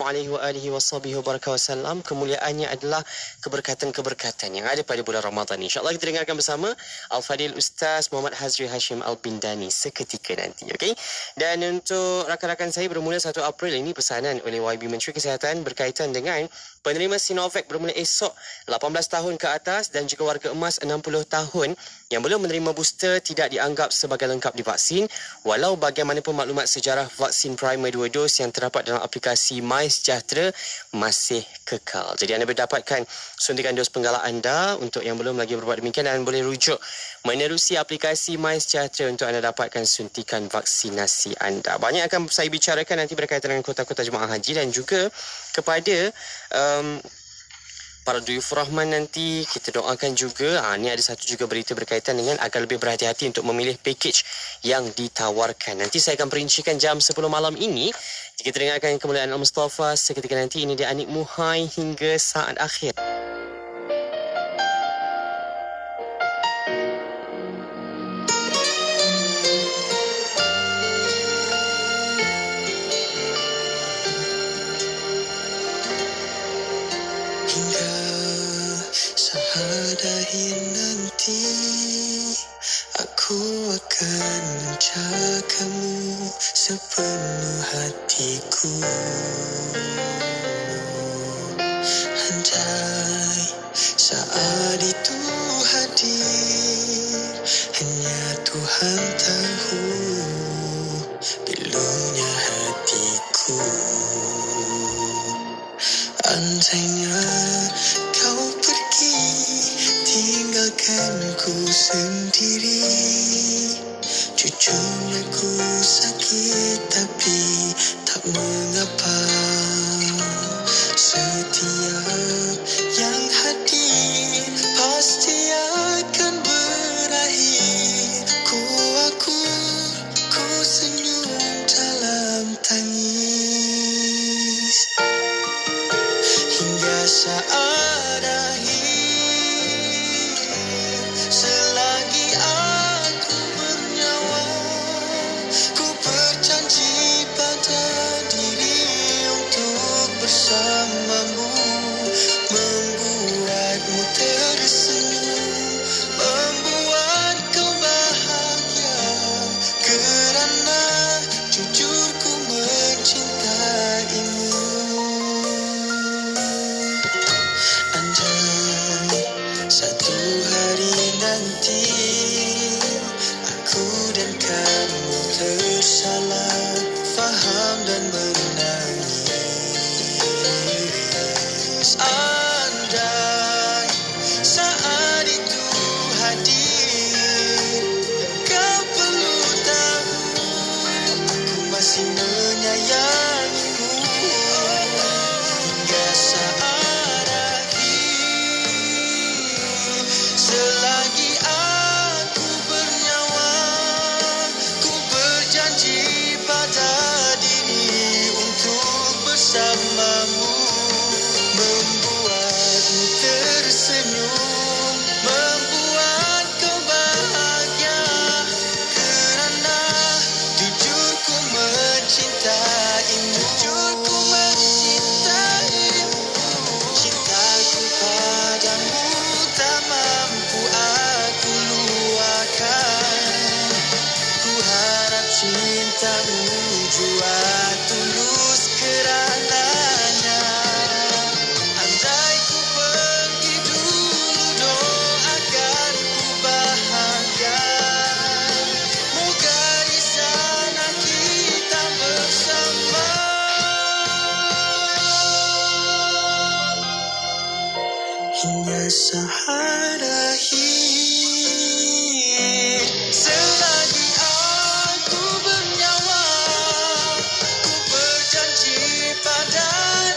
alaihi wa alihi wasallam. Kemuliaannya adalah keberkatan-keberkatan yang ada pada bulan Ramadan. InsyaAllah kita dengarkan bersama Al-Fadil Ustaz Muhammad Hazri Hashim Al-Bindani seketika nanti. Okay? Dan untuk rakan-rakan saya, bermula 1 April ini pesanan oleh YB Menteri Kesihatan berkaitan dengan penerima Sinovac bermula esok 18 tahun ke atas dan juga warga emas 60 tahun yang belum menerima booster tidak dianggap sebagai lengkap divaksin walau bagaimanapun maklumat sejarah vaksin primer 2 dos yang terdapat dalam aplikasi MySejahtera masih kekal. Jadi anda boleh dapatkan suntikan dos penggalak anda untuk yang belum lagi berbuat demikian dan boleh rujuk menerusi aplikasi MySejahtera untuk anda dapatkan suntikan vaksinasi anda. Banyak akan saya bicarakan nanti berkaitan dengan kota-kota jemaah haji dan juga kepada para duyuf rahman nanti kita doakan juga. Ini ada satu juga berita berkaitan dengan agar lebih berhati-hati untuk memilih package yang ditawarkan. Nanti saya akan perincikan jam 10 malam ini. Jika terdengarkan kemuliaan Al-Mustafa seketika nanti, ini dia Anik Muhai hingga saat akhir. Hingga sahada nanti aku akan menjagamu sepenuh hatiku. Andai saat itu hadir, hanya Tuhan tahu pilunya hatiku. Andainya kau pergi, tinggalkan ku sendiri. Jujurnya ku sakit tapi tak mengapa. Setiap yang hadir pasti akan berakhir. Ku akur, ku senyum dalam tangis. Hingga saat akhir, selagi aku bernyawa, ku berjanji pada diri untuk bersamamu, membuatmu tersenyum, membuat kau bahagia, kerana jujur ku mencintaimu. Satu hari nanti aku dan kamu tersalah faham dan menangis. Andai saat itu hadir, kau perlu tahu aku masih menyayangimu. Hingga saat selagi aku bernyawa, ku berjanji pada diri untuk bersamamu, membuatmu tersenyum, membuat kau bahagia, kerana jujur ku mencintaimu. Jujur ku mencintaimu. Cintaku padamu tak mampu aku luahkan. Ku harap cintamu jua tulus kerananya. Andai ku pergi dulu, doakan ku bahagia. Moga di sana kita bersama. Hingga saat akhir, selagi aku bernyawa, ku berjanji pada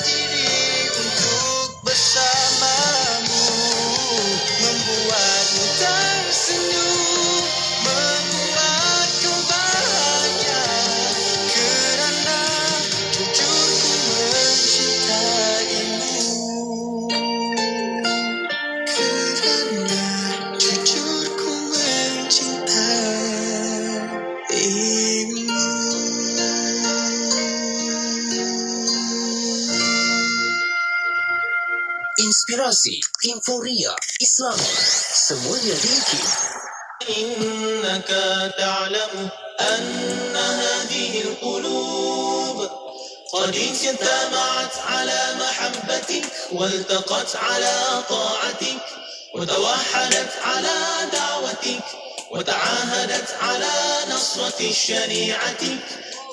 diri untuk bersamamu, membuatmu tersenyum, membuat kau bahagia, kerana jujur ku mencintaimu. Kerana inspirasi, inforia, Islam, semuanya di IKIM. إنك تعلم أن هذه القلوب قد اجتمعت على محبتك والتقت على طاعتك وتوحدت على دعوتك وتعاهدت على نصرة شريعتك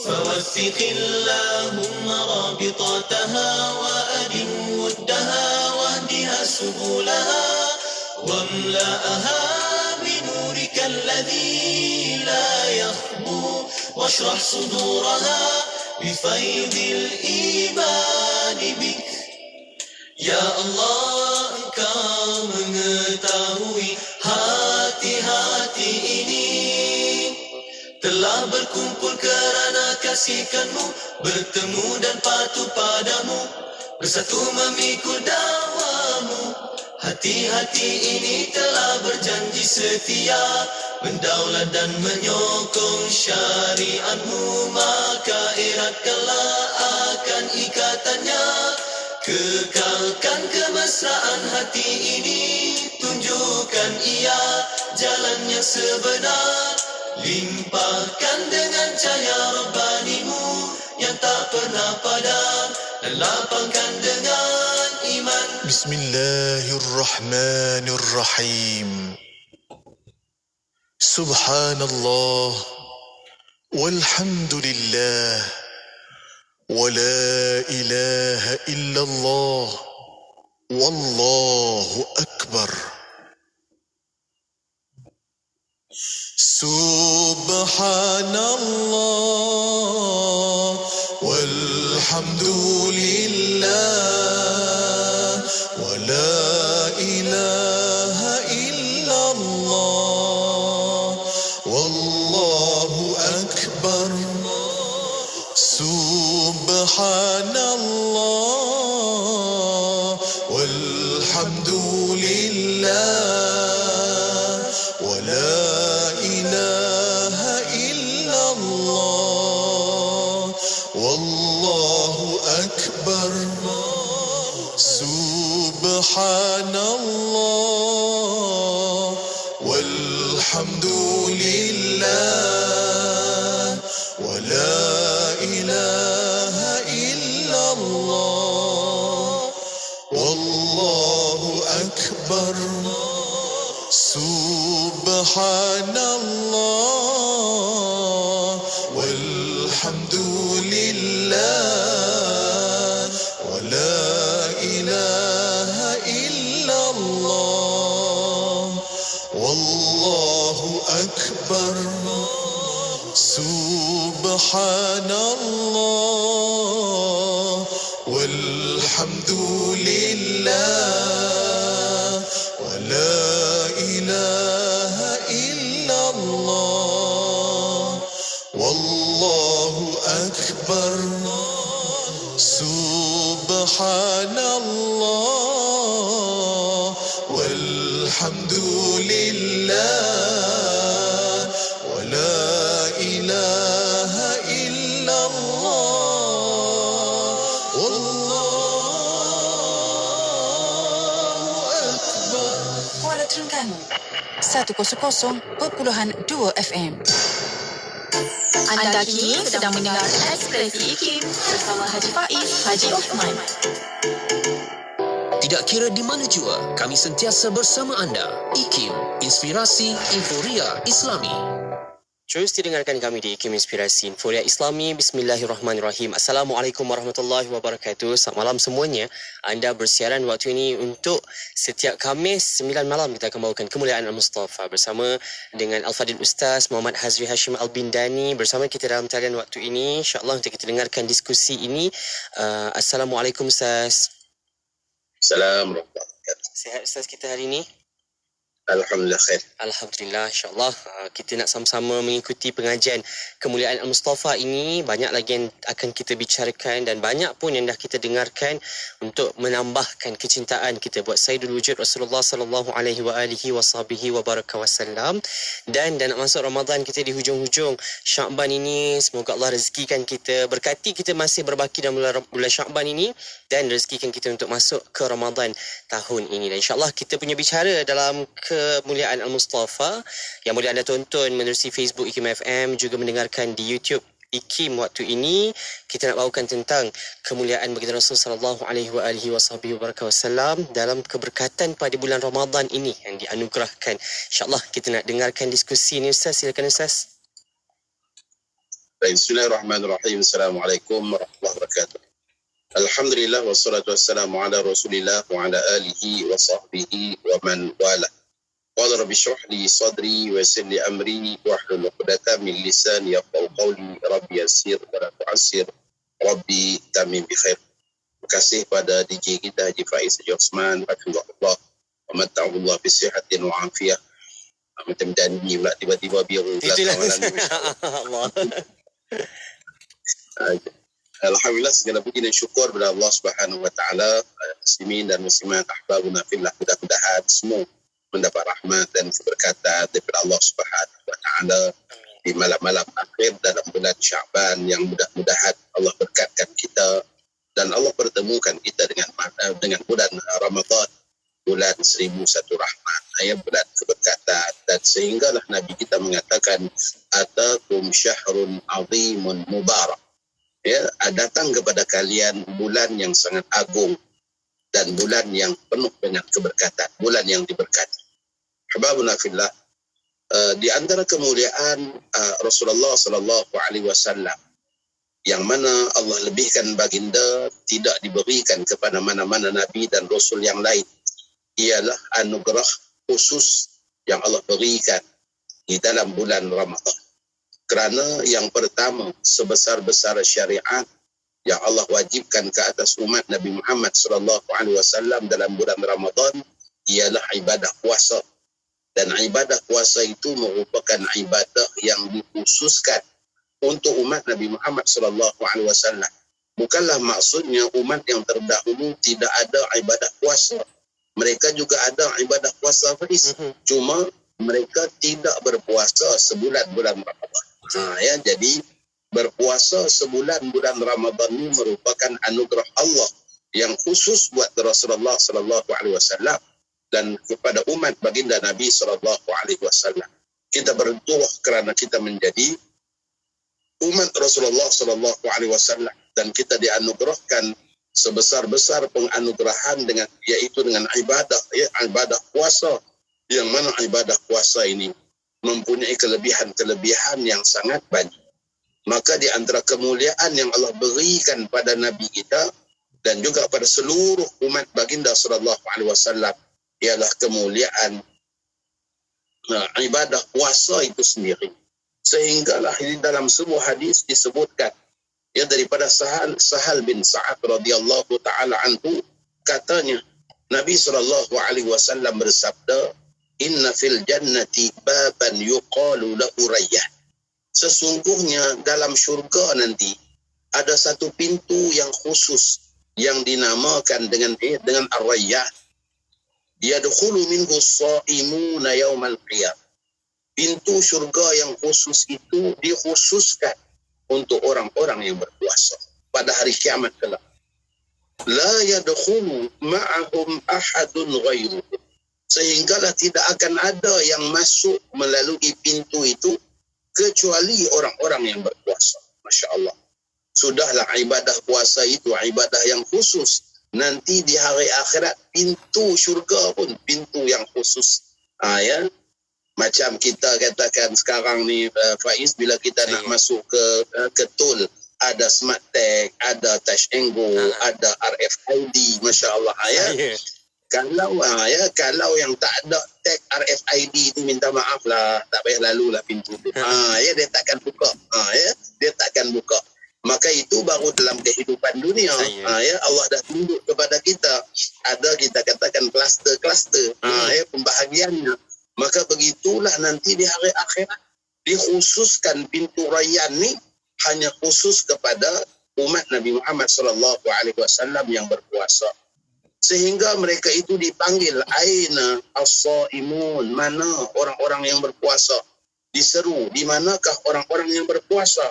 فوثق اللهم رابطاتها وأدم ودها واهدها سبلها واملأها بنورك الذي لا يخبو واشرح صدورها بفيض الإيمان بك يا الله engkau mengetahui hati-hati ini telah berkumpul kerana kasihkan-Mu, bertemu dan patuh padamu, bersatu memikul dakwa-Mu. Hati-hati ini telah berjanji setia, mendaulat dan menyokong syariat-Mu, maka eratkanlah akan ikatannya. Kekalkan kemesraan hati ini, tunjukkan ia jalan yang sebenar. Limpahkan dengan cahaya Rabbani-Mu yang tak pernah padam, dan lapangkan dengan iman. Bismillahirrahmanirrahim. Subhanallah walhamdulillah wa la ilaha illallah wallahu akbar. Subhanallah walhamdulillah wa la ilaha illallah wallahu akbar. Subhanallah walhamdulillah wa la ilaha illallah wallahu akbar. Subhanallah walhamdulillah wa la ilaha illallah wallahu akbar. Subhanallah walhamdulillah wa la ilaha illallah wallahu akbar. Subhanallah walhamdulillah wa la ilaha illallah wallahu akbar. Subhanallah walhamdulillah wa la ilaha illallah wallahu akbar. Kuala Terengganu 100.2 FM. Anda kini sedang mendengarkan Ekspresi IKIM bersama Haji Faiz, Haji Osman. Tidak kira di mana jua, kami sentiasa bersama anda. IKIM, inspirasi, inforia, Islami. Terus didengarkan kami di IKIM Inspirasi Inforia Islami. Bismillahirrahmanirrahim. Assalamualaikum warahmatullahi wabarakatuh. Selamat malam semuanya. Anda bersiaran waktu ini untuk setiap Khamis 9 malam kita akan bawakan Kemuliaan Al-Mustafa bersama dengan Al-Fadil Ustaz Muhammad Hazri Hashim Al-Bindani bersama kita dalam talian waktu ini. InsyaAllah untuk kita dengarkan diskusi ini. Assalamualaikum Ustaz. Assalamualaikum. Sihat Ustaz kita hari ini? Alhamdulillah khair. Alhamdulillah, insyaAllah kita nak sama-sama mengikuti pengajian Kemuliaan Al-Mustafa ini. Banyak lagi yang akan kita bicarakan dan banyak pun yang dah kita dengarkan untuk menambahkan kecintaan kita buat Sayyidul Wujud Rasulullah sallallahu alaihi wa alihi wa baraka wasallam. Dan nak masuk Ramadan, kita di hujung-hujung Syakban ini. Semoga Allah rezekikan kita, berkati kita masih berbaki dalam bulan Syakban ini dan rezekikan kita untuk masuk ke Ramadan tahun ini. Dan insyaAllah kita punya bicara dalam Kemuliaan Al-Mustafa yang boleh anda tonton menerusi Facebook IKIM FM, juga mendengarkan di YouTube IKIM. Waktu ini kita nak bawakan tentang kemuliaan baginda Rasul sallallahu alaihi wa alihi wasallam dalam keberkatan pada bulan Ramadan ini yang dianugerahkan. InsyaAllah kita nak dengarkan diskusi ini. Ustaz, silakan Ustaz. Bismillahirrahmanirrahim. Assalamualaikum warahmatullahi wabarakatuh. Alhamdulillah wassalatu wassalamu ala Rasulillah wa ala alihi wa sahbihi wa man wala. Qala rabbi shrah li sadri wa yassir li amri wahlul 'uqdatam min lisani yafqahu qawli. Rabbi yassir wa la tu'assir. Rabbi tamim bi khair. Terima kasih pada DJ kita Haji Faiz Haji Osman, hafizahullah wa mata'ahullah bi sihatin wa afiyah. Macam janji pula tiba-tiba biru belakang malam. Alhamdulillah, segala puji dan syukur kepada Allah Subhanahu wa taala, muslimin dan muslimat ahbabuna fillah, mudah-mudahan semua mendapat rahmat dan keberkatan daripada Allah Subhanahu wa taala di malam-malam akhir dalam bulan Sya'ban, yang mudah-mudahan Allah berkatkan kita dan Allah pertemukan kita dengan bulan Ramadan, bulan 1001 rahmat, bulan keberkatan. Dan sehinggalah Nabi kita mengatakan, atakum syahrun azimun mubarak, datang kepada kalian bulan yang sangat agung dan bulan yang penuh dengan keberkatan, bulan yang diberkati. Hababuna fillah, di antara kemuliaan Rasulullah sallallahu alaihi wasallam yang mana Allah lebihkan baginda, tidak diberikan kepada mana-mana nabi dan rasul yang lain, ialah anugerah khusus yang Allah berikan di dalam bulan Ramadan. Kerana yang pertama, sebesar-besar syariat yang Allah wajibkan ke atas umat Nabi Muhammad sallallahu alaihi wasallam dalam bulan Ramadan ialah ibadah puasa. Dan ibadah puasa itu merupakan ibadah yang dikhususkan untuk umat Nabi Muhammad sallallahu alaihi wasallam. Bukanlah maksudnya umat yang terdahulu tidak ada ibadah puasa. Mereka juga ada ibadah puasa Faiz. Cuma mereka tidak berpuasa sebulan bulan Ramadan. Jadi berpuasa sebulan bulan Ramadan ini merupakan anugerah Allah yang khusus buat Rasulullah sallallahu alaihi wasallam dan kepada umat baginda Nabi sallallahu alaihi wasallam. Kita berdoa kerana kita menjadi umat Rasulullah sallallahu alaihi wasallam dan kita dianugerahkan sebesar-besar penganugerahan yaitu dengan ibadah, ibadah puasa, yang mana ibadah puasa ini mempunyai kelebihan-kelebihan yang sangat banyak. Maka di antara kemuliaan yang Allah berikan pada Nabi kita dan juga pada seluruh umat baginda sallallahu alaihi wasallam ialah kemuliaan ibadah puasa itu sendiri. Sehinggalah di dalam sebuah hadis disebutkan daripada Sahal bin Sa'ad radhiyallahu taala anhu, katanya Nabi sallallahu alaihi wasallam bersabda, inna fil jannati baban yuqalu lahu Rayyan. Sesungguhnya dalam syurga nanti ada satu pintu yang khusus yang dinamakan dengan Ar-Rayyan. Yadkhulu minhu as-sha'imuna yaumal qiyamah. Pintu syurga yang khusus itu dikhususkan untuk orang-orang yang berpuasa pada hari kiamat kelak. La yadkhulu ma'ahum ahadun ghairuhu. Sehinggalah tidak akan ada yang masuk melalui pintu itu kecuali orang-orang yang berpuasa. Masya Allah. Sudahlah ibadah puasa itu ibadah yang khusus. Nanti di hari akhirat pintu syurga pun pintu yang khusus. Macam kita katakan sekarang ni Faiz, bila kita nak masuk ke tol, ada smart tag, ada touch and go, ada RFID, Masya Allah. Kalau yang tak ada tag RFID itu, minta maaf lah, tak payah lalu lah pintu tu. Dia takkan buka. Dia takkan buka. Maka itu baru dalam kehidupan dunia. Allah dah tunjuk kepada kita. Ada kita katakan kluster-kluster. Pembahagiannya. Maka begitulah nanti di hari akhirat dikhususkan pintu rayyan ni hanya khusus kepada umat Nabi Muhammad sallallahu alaihi wasallam yang berpuasa. Sehingga mereka itu dipanggil aina as-saimun, mana orang-orang yang berpuasa. Diseru, di manakah orang-orang yang berpuasa?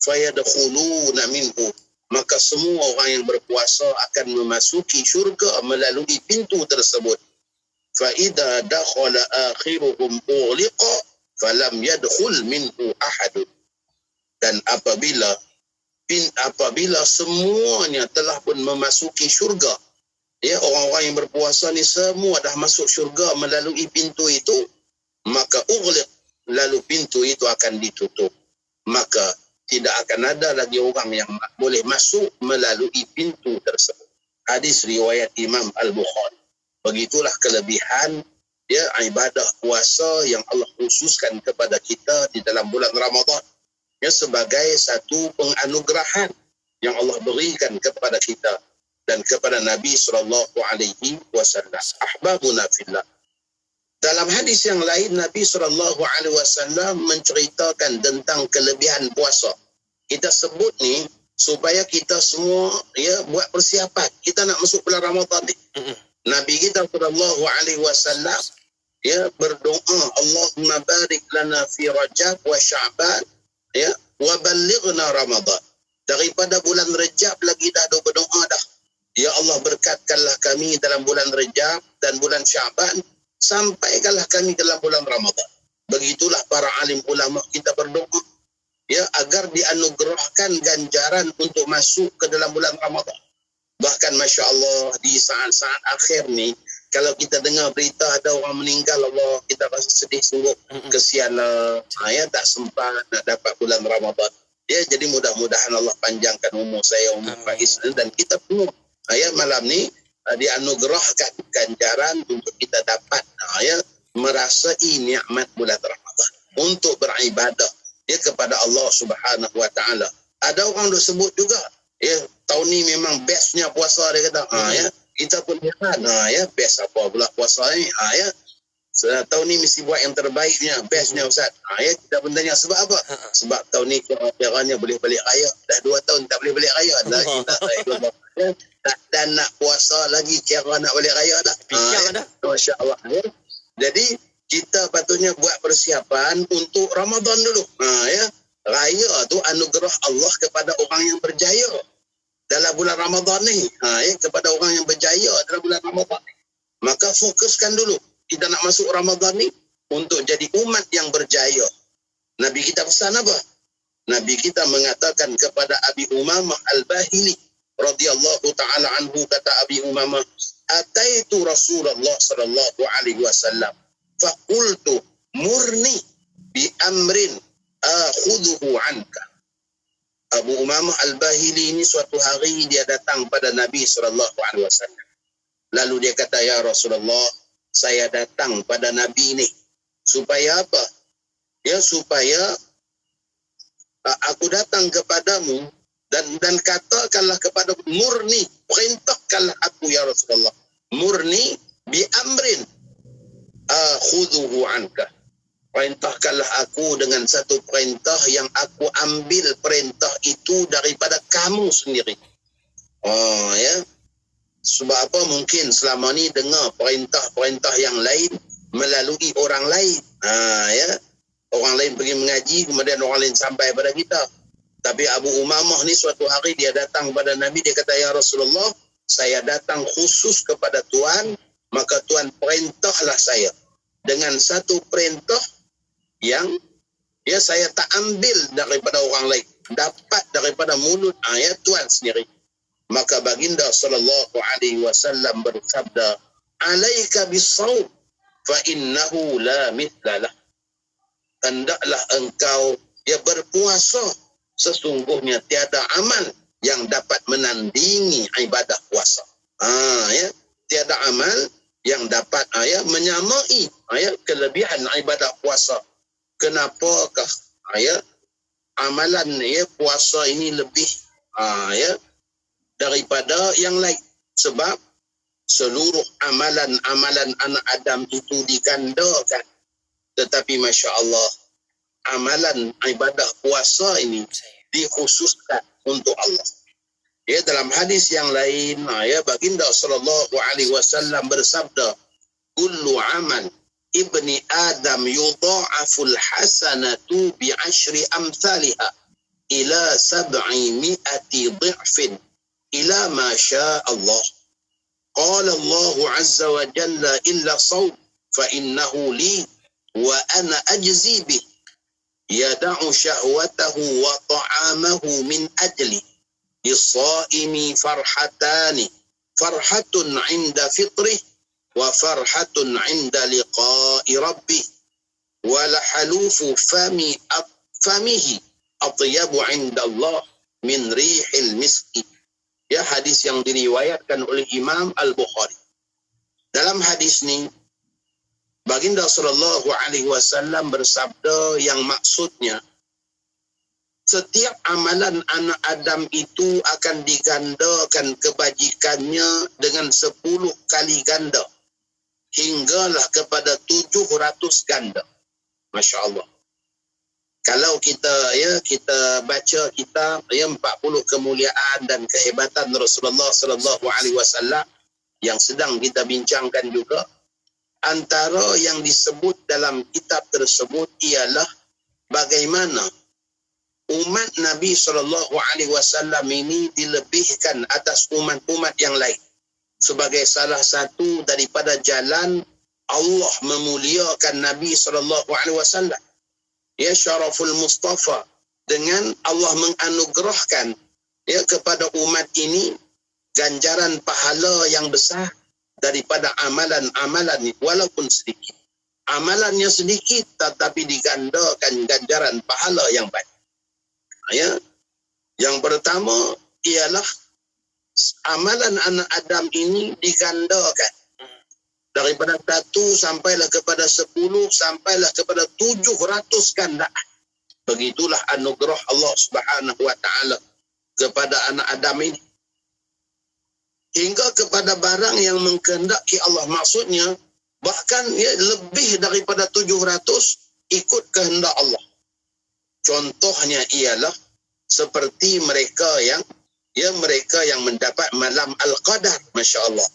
Fayadkhuluna minhu, maka semua orang yang berpuasa akan memasuki syurga melalui pintu tersebut. Fa idza dakhala akhiruhum ughliqa falam yadkhul minhu ahad. Dan apabila semuanya telah pun memasuki syurga, ya, orang-orang yang berpuasa ni semua dah masuk syurga melalui pintu itu, maka ughliq, lalu pintu itu akan ditutup. Maka tidak akan ada lagi orang yang boleh masuk melalui pintu tersebut. Hadis riwayat Imam Al-Bukhari. Begitulah kelebihan ya ibadah puasa yang Allah khususkan kepada kita di dalam bulan Ramadan, ya, sebagai satu penganugerahan yang Allah berikan kepada kita dan kepada Nabi SAW. Ahbabuna fillah. Dalam hadis yang lain, Nabi SAW menceritakan tentang kelebihan puasa. Kita sebut ni supaya kita semua ya buat persiapan. Kita nak masuk bulan Ramadan ni. Nabi kita SAW ya berdoa, Allahumma barik lana fi Rajab wa Sya'ban ya wa ballighna Ramadan. Daripada bulan Rajab lagi dah berdoa dah. Ya Allah, berkatkanlah kami dalam bulan Rajab dan bulan Sya'ban, sampaikanlah kami dalam bulan Ramadan. Begitulah para alim ulama kita berdoa ya agar dianugerahkan ganjaran untuk masuk ke dalam bulan Ramadan. Bahkan Masya Allah di saat-saat akhir ni, kalau kita dengar berita ada orang meninggal, Allah, kita rasa sedih sungguh. Kesianlah, ya, tak sempat nak dapat bulan Ramadan. Ya, jadi mudah-mudahan Allah panjangkan umur saya, umur Faiz, dan kita pun ya malam ni dianugerahkan ganjaran untuk kita dapat ya merasai nikmat bulan Ramadan untuk beribadah ya kepada Allah Subhanahu wa taala. Ada orang duk sebut juga ya tahun ni memang bestnya puasa, dia kata ya kita pun heran ya best apa pula puasa ni ya tahun ni mesti buat yang terbaiknya, bestnya Ustaz. Ya kita pun tanya sebab apa? Sebab tahun ni kira-kiranya boleh balik raya. Dah 2 tahun tak boleh balik raya dah. Dan nak puasa lagi kira nak balik raya dah. Masya-Allah ya. Jadi kita patutnya buat persiapan untuk Ramadan dulu. Ya. Raya tu anugerah Allah kepada orang yang berjaya dalam bulan Ramadan ni. Ya, kepada orang yang berjaya dalam bulan Ramadan ni. Maka fokuskan dulu. Kita nak masuk Ramadan ni untuk jadi umat yang berjaya. Nabi kita pesan apa? Nabi kita mengatakan kepada Abi Umamah Al-Bahili radhiyallahu taala anhu, kata Abi Umamah, ataitu Rasulullah sallallahu alaihi wasallam faqultu murni bi amrin akhudhuhu anka. Abu Umamah Al-Bahili ini suatu hari dia datang pada Nabi sallallahu alaihi wasallam. Lalu dia kata, ya Rasulullah, saya datang pada Nabi ni supaya apa? Ya, supaya aku datang kepadamu dan katakanlah kepada murni, perintahkanlah aku ya Rasulullah, murni bi amrin akhudhuhu anka. Perintahkanlah aku dengan satu perintah yang aku ambil perintah itu daripada kamu sendiri. Oh ya. Sebab apa? Mungkin selama ni dengar perintah-perintah yang lain melalui orang lain. Ya. Orang lain pergi mengaji, kemudian orang lain sampai pada kita. Tapi Abu Umamah ni suatu hari dia datang kepada Nabi, dia kata, ya Rasulullah, saya datang khusus kepada Tuan, maka Tuan perintahlah saya dengan satu perintah yang ya saya tak ambil daripada orang lain, dapat daripada mulut ya Tuan sendiri. Maka baginda sallallahu alaihi wasallam bersabda, alaika bis-shaum fa innahu la mithla lah. Hendaklah engkau ya berpuasa, sesungguhnya tiada amal yang dapat menandingi ibadah puasa. Ya, tiada amal yang dapat ya menyamai ya kelebihan ibadah puasa. Kenapakah ya amalan ya puasa ini lebih ya daripada yang lain? Sebab seluruh amalan-amalan anak Adam itu digandakan Tetapi Masya Allah, amalan ibadah puasa ini dikhususkan untuk Allah. Ya, dalam hadis yang lain, ya, baginda sallallahu alaihi wasallam bersabda, kullu amal ibni Adam yudha'aful hasanatu bi 'ashri amsalha ila 700 dhifin ila ma syaa Allah. Qala Allah 'azza wa jalla illa shaum fa innahu li wa ana ajzi bih yada'u syahwatahu wa ta'amahu min ajli lis-shaimi farhatani farhatun 'inda fitrih wa farhatun 'inda liqa'i rabbih wa la halufu famihi atyabu 'inda Allah min rihil miski. Ya, hadis yang diriwayatkan oleh Imam Al-Bukhari. Dalam hadis ini baginda sallallahu alaihi wasallam bersabda yang maksudnya setiap amalan anak Adam itu akan digandakan kebajikannya dengan 10 kali ganda hinggalah kepada 700 ganda. Masya Allah. Kalau kita baca kitab 40 kemuliaan dan kehebatan Rasulullah sallallahu alaihi wasallam yang sedang kita bincangkan juga, antara yang disebut dalam kitab tersebut ialah bagaimana umat Nabi SAW ini dilebihkan atas umat-umat yang lain sebagai salah satu daripada jalan Allah memuliakan Nabi SAW. Ya, syaraful Mustafa, dengan Allah menganugerahkan ya kepada umat ini ganjaran pahala yang besar daripada amalan-amalan walaupun sedikit. Amalannya sedikit tetapi digandakan ganjaran pahala yang banyak. Ya, yang pertama ialah amalan anak Adam ini digandakan daripada 1 sampailah kepada 10 sampailah kepada 700 gandaan. Begitulah anugerah Allah Subhanahu wa taala kepada anak Adam ini. Hingga kepada barang yang mengkehendaki Allah, maksudnya bahkan ya, lebih daripada 700 ikut kehendak Allah. Contohnya ialah seperti mereka yang mendapat malam Al-Qadar. Masya Allah.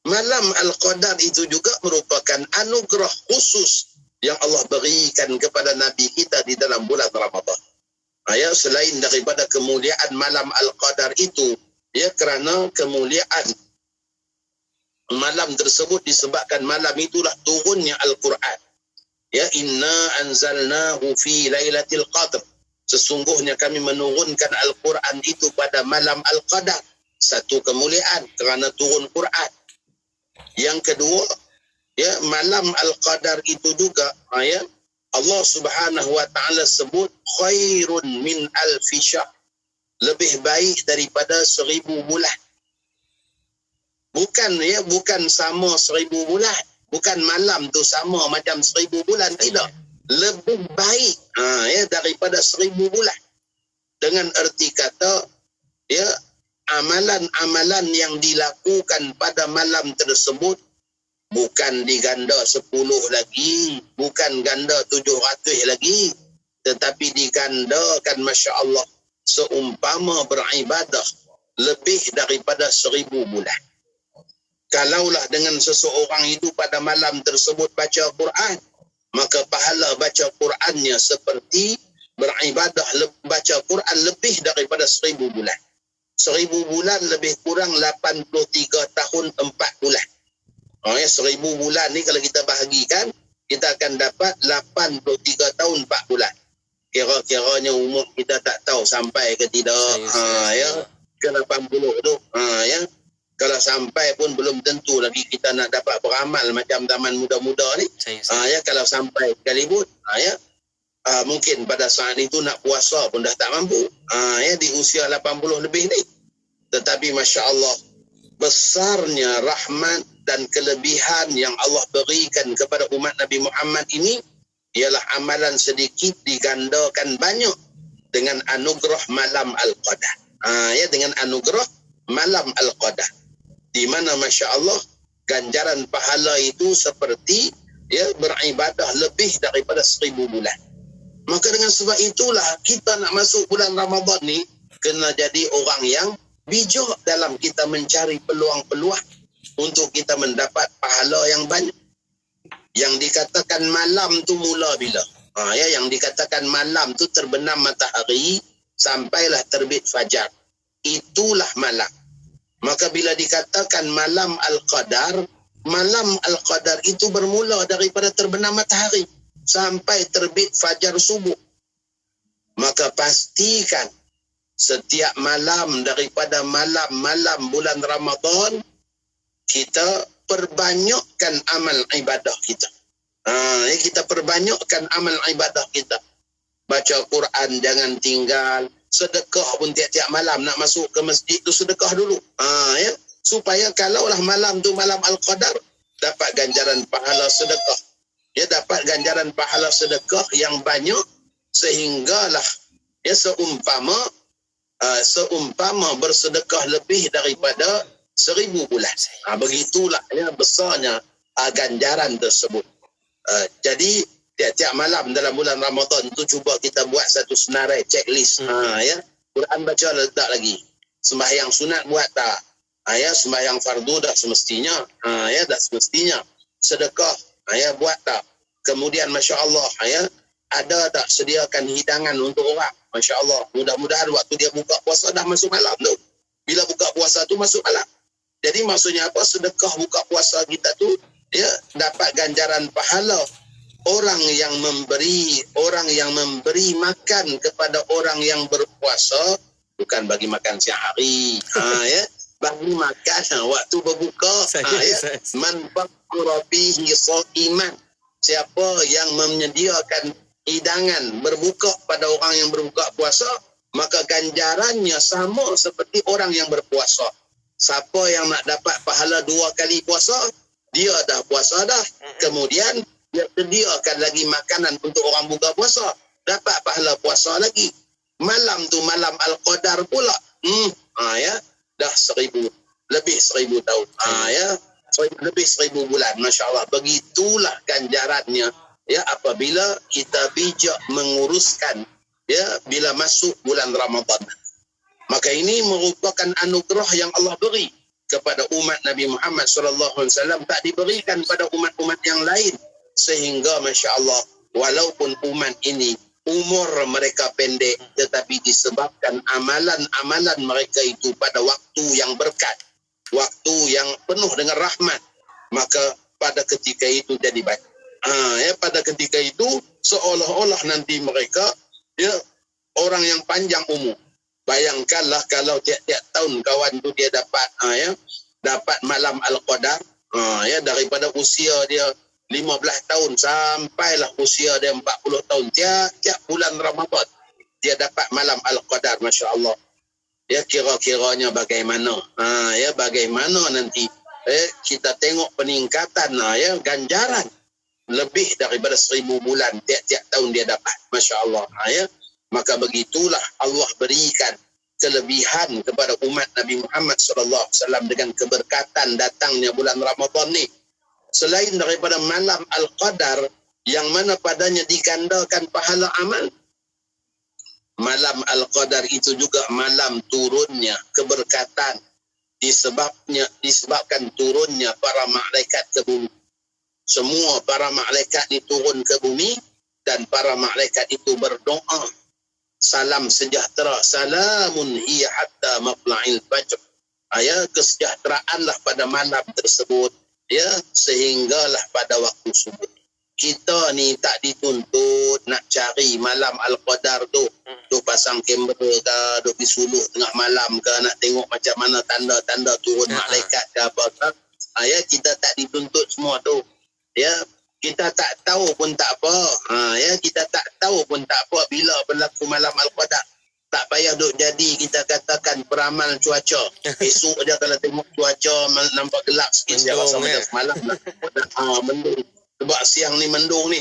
Malam Al-Qadar itu juga merupakan anugerah khusus yang Allah berikan kepada Nabi kita di dalam bulan Ramadan. Ya, selain daripada kemuliaan malam Al-Qadar itu, ya, kerana kemuliaan malam tersebut disebabkan malam itulah turunnya Al-Quran. Ya, inna anzalnahu fi lailatul qadr. Sesungguhnya kami menurunkan Al-Quran itu pada malam Al-Qadar. Satu kemuliaan kerana turun Quran. Yang kedua, ya, malam Al-Qadar itu juga ya, Allah Subhanahu wa taala sebut khairun min alfi syahr. Lebih baik daripada 1000 bulan. Bukan sama 1000 bulan. Bukan malam tu sama macam 1000 bulan, tidak. Lebih baik ya, daripada 1000 bulan. Dengan erti kata ya, amalan-amalan yang dilakukan pada malam tersebut bukan diganda 10 lagi, bukan ganda 700 lagi, tetapi digandakan Masya Allah seumpama beribadah lebih daripada 1000 bulan. Kalaulah dengan seseorang itu pada malam tersebut baca Quran, maka pahala baca Qurannya seperti beribadah baca Quran lebih daripada 1000 bulan. 1000 bulan lebih kurang 83 tahun 4 bulan. 1000 bulan ni kalau kita bahagikan, kita akan dapat 83 tahun 4 bulan. Kira-kiranya umur kita tak tahu sampai ke tidak. Ya, ke 80 tu. Ya. Kalau sampai pun belum tentu lagi kita nak dapat beramal macam zaman muda-muda ni. Ya, kalau sampai sekalipun, ya, mungkin pada saat itu nak puasa pun dah tak mampu. Ya, di usia 80 lebih ni. Tetapi Masya Allah, besarnya rahmat dan kelebihan yang Allah berikan kepada umat Nabi Muhammad ini ialah amalan sedikit digandakan banyak dengan anugerah malam Al-Qadar. Ya, dengan anugerah malam Al-Qadar. Di mana Masya Allah ganjaran pahala itu seperti beribadah lebih daripada 1000 bulan. Maka dengan sebab itulah kita nak masuk bulan Ramadan ni kena jadi orang yang bijak dalam kita mencari peluang-peluang untuk kita mendapat pahala yang banyak. Yang dikatakan malam tu mula bila? Yang dikatakan malam tu terbenam matahari sampailah terbit fajar. Itulah malam. Maka bila dikatakan malam Al-Qadar itu bermula daripada terbenam matahari sampai terbit fajar subuh. Maka pastikan setiap malam daripada malam-malam bulan Ramadan kita perbanyakkan amal ibadah kita. Kita perbanyakkan amal ibadah kita. Baca Quran jangan tinggal, sedekah pun tiap-tiap malam nak masuk ke masjid tu sedekah dulu. Supaya kalaulah malam tu malam Al-Qadar dapat ganjaran pahala sedekah. Dia dapat ganjaran pahala sedekah yang banyak sehinggalah seumpama bersedekah lebih daripada 1000 bulan. Begitulah besarnya ganjaran tersebut. Jadi tiap-tiap malam dalam bulan Ramadan tu cuba kita buat satu senarai checklist. Quran baca letak lagi. Sembahyang sunat buat tak? Sembahyang fardu dah semestinya. Dah semestinya. Sedekah buat tak? Kemudian masya-Allah ada tak sediakan hidangan untuk orang? Masya-Allah. Mudah-mudahan waktu dia buka puasa dah masuk malam tu. Bila buka puasa tu masuk malam. Jadi maksudnya apa? Sedekah buka puasa kita tu dia dapat ganjaran pahala. Orang yang memberi makan kepada orang yang berpuasa bukan bagi makan siang hari. Bagi makan waktu berbuka. Man faqara fihi sha'iman. Siapa yang menyediakan hidangan berbuka pada orang yang berbuka puasa, maka ganjarannya sama seperti orang yang berpuasa. Siapa yang nak dapat pahala 2 kali puasa, dia dah puasa dah. Kemudian dia sediakan lagi makanan untuk orang buka puasa, dapat pahala puasa lagi. Malam tu malam Al-Qadar pula. Dah 1000, lebih 1000 tahun. Lebih 1000 bulan. Masya-Allah. Begitulah ganjarannya apabila kita bijak menguruskan bila masuk bulan Ramadan. Maka ini merupakan anugerah yang Allah beri kepada umat Nabi Muhammad SAW, tak diberikan pada umat-umat yang lain. Sehingga masya-Allah, walaupun umat ini umur mereka pendek, tetapi disebabkan amalan-amalan mereka itu pada waktu yang berkat, waktu yang penuh dengan rahmat, maka pada ketika itu jadi baik. Pada ketika itu seolah-olah nanti mereka orang yang panjang umur. Bayangkanlah kalau tiap-tiap tahun kawan tu dia dapat malam Al-Qadar, daripada usia dia 15 tahun sampailah usia dia 40 tahun, tiap bulan Ramadan dia dapat malam Al-Qadar, masya-Allah. Kira-kiranya bagaimana? Bagaimana nanti kita tengok peningkatan ganjaran lebih daripada 1000 bulan tiap-tiap tahun dia dapat, masya-Allah. Maka begitulah Allah berikan kelebihan kepada umat Nabi Muhammad SAW dengan keberkatan datangnya bulan Ramadan ni. Selain daripada malam Al-Qadar yang mana padanya digandakan pahala amal, malam Al-Qadar itu juga malam turunnya keberkatan, disebabkan turunnya para malaikat ke bumi. Semua para malaikat diturun ke bumi dan para malaikat itu berdoa, salam sejahtera, salamun hiya hatta matla'il fajr. Kesejahteraanlah pada malam tersebut, sehinggalah pada waktu subuh. Kita ni tak dituntut nak cari malam Al-Qadar tu pasang kamera ke, duk pergi suluk tengah malam ke, nak tengok macam mana tanda-tanda turun malaikat ke apa ke. Kita tak dituntut semua tu. Kita tak tahu pun tak apa. Kita tak tahu pun tak apa bila berlaku malam Al-Qadar. Tak payah duk jadi kita katakan peramal cuaca. Esok dia kalau tengok cuaca nampak gelap sikit, dia rasa macam semalam lah. Mendung. Sebab siang ni mendung ni.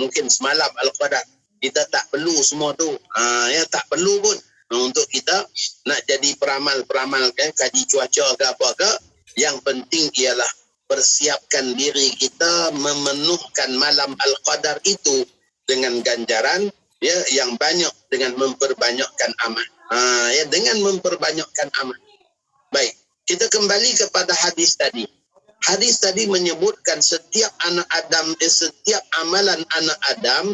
Mungkin semalam Al-Qadar. Kita tak perlu semua tu. Tak perlu pun. Untuk kita nak jadi peramal-peramal kaji cuaca ke apa ke. Yang penting ialah persiapkan diri kita memenuhkan malam Al-Qadar itu dengan ganjaran ya yang banyak dengan memperbanyakkan amal. Ya dengan memperbanyakkan amal. Baik, kita kembali kepada hadis tadi. Hadis tadi menyebutkan setiap anak Adam, setiap amalan anak Adam,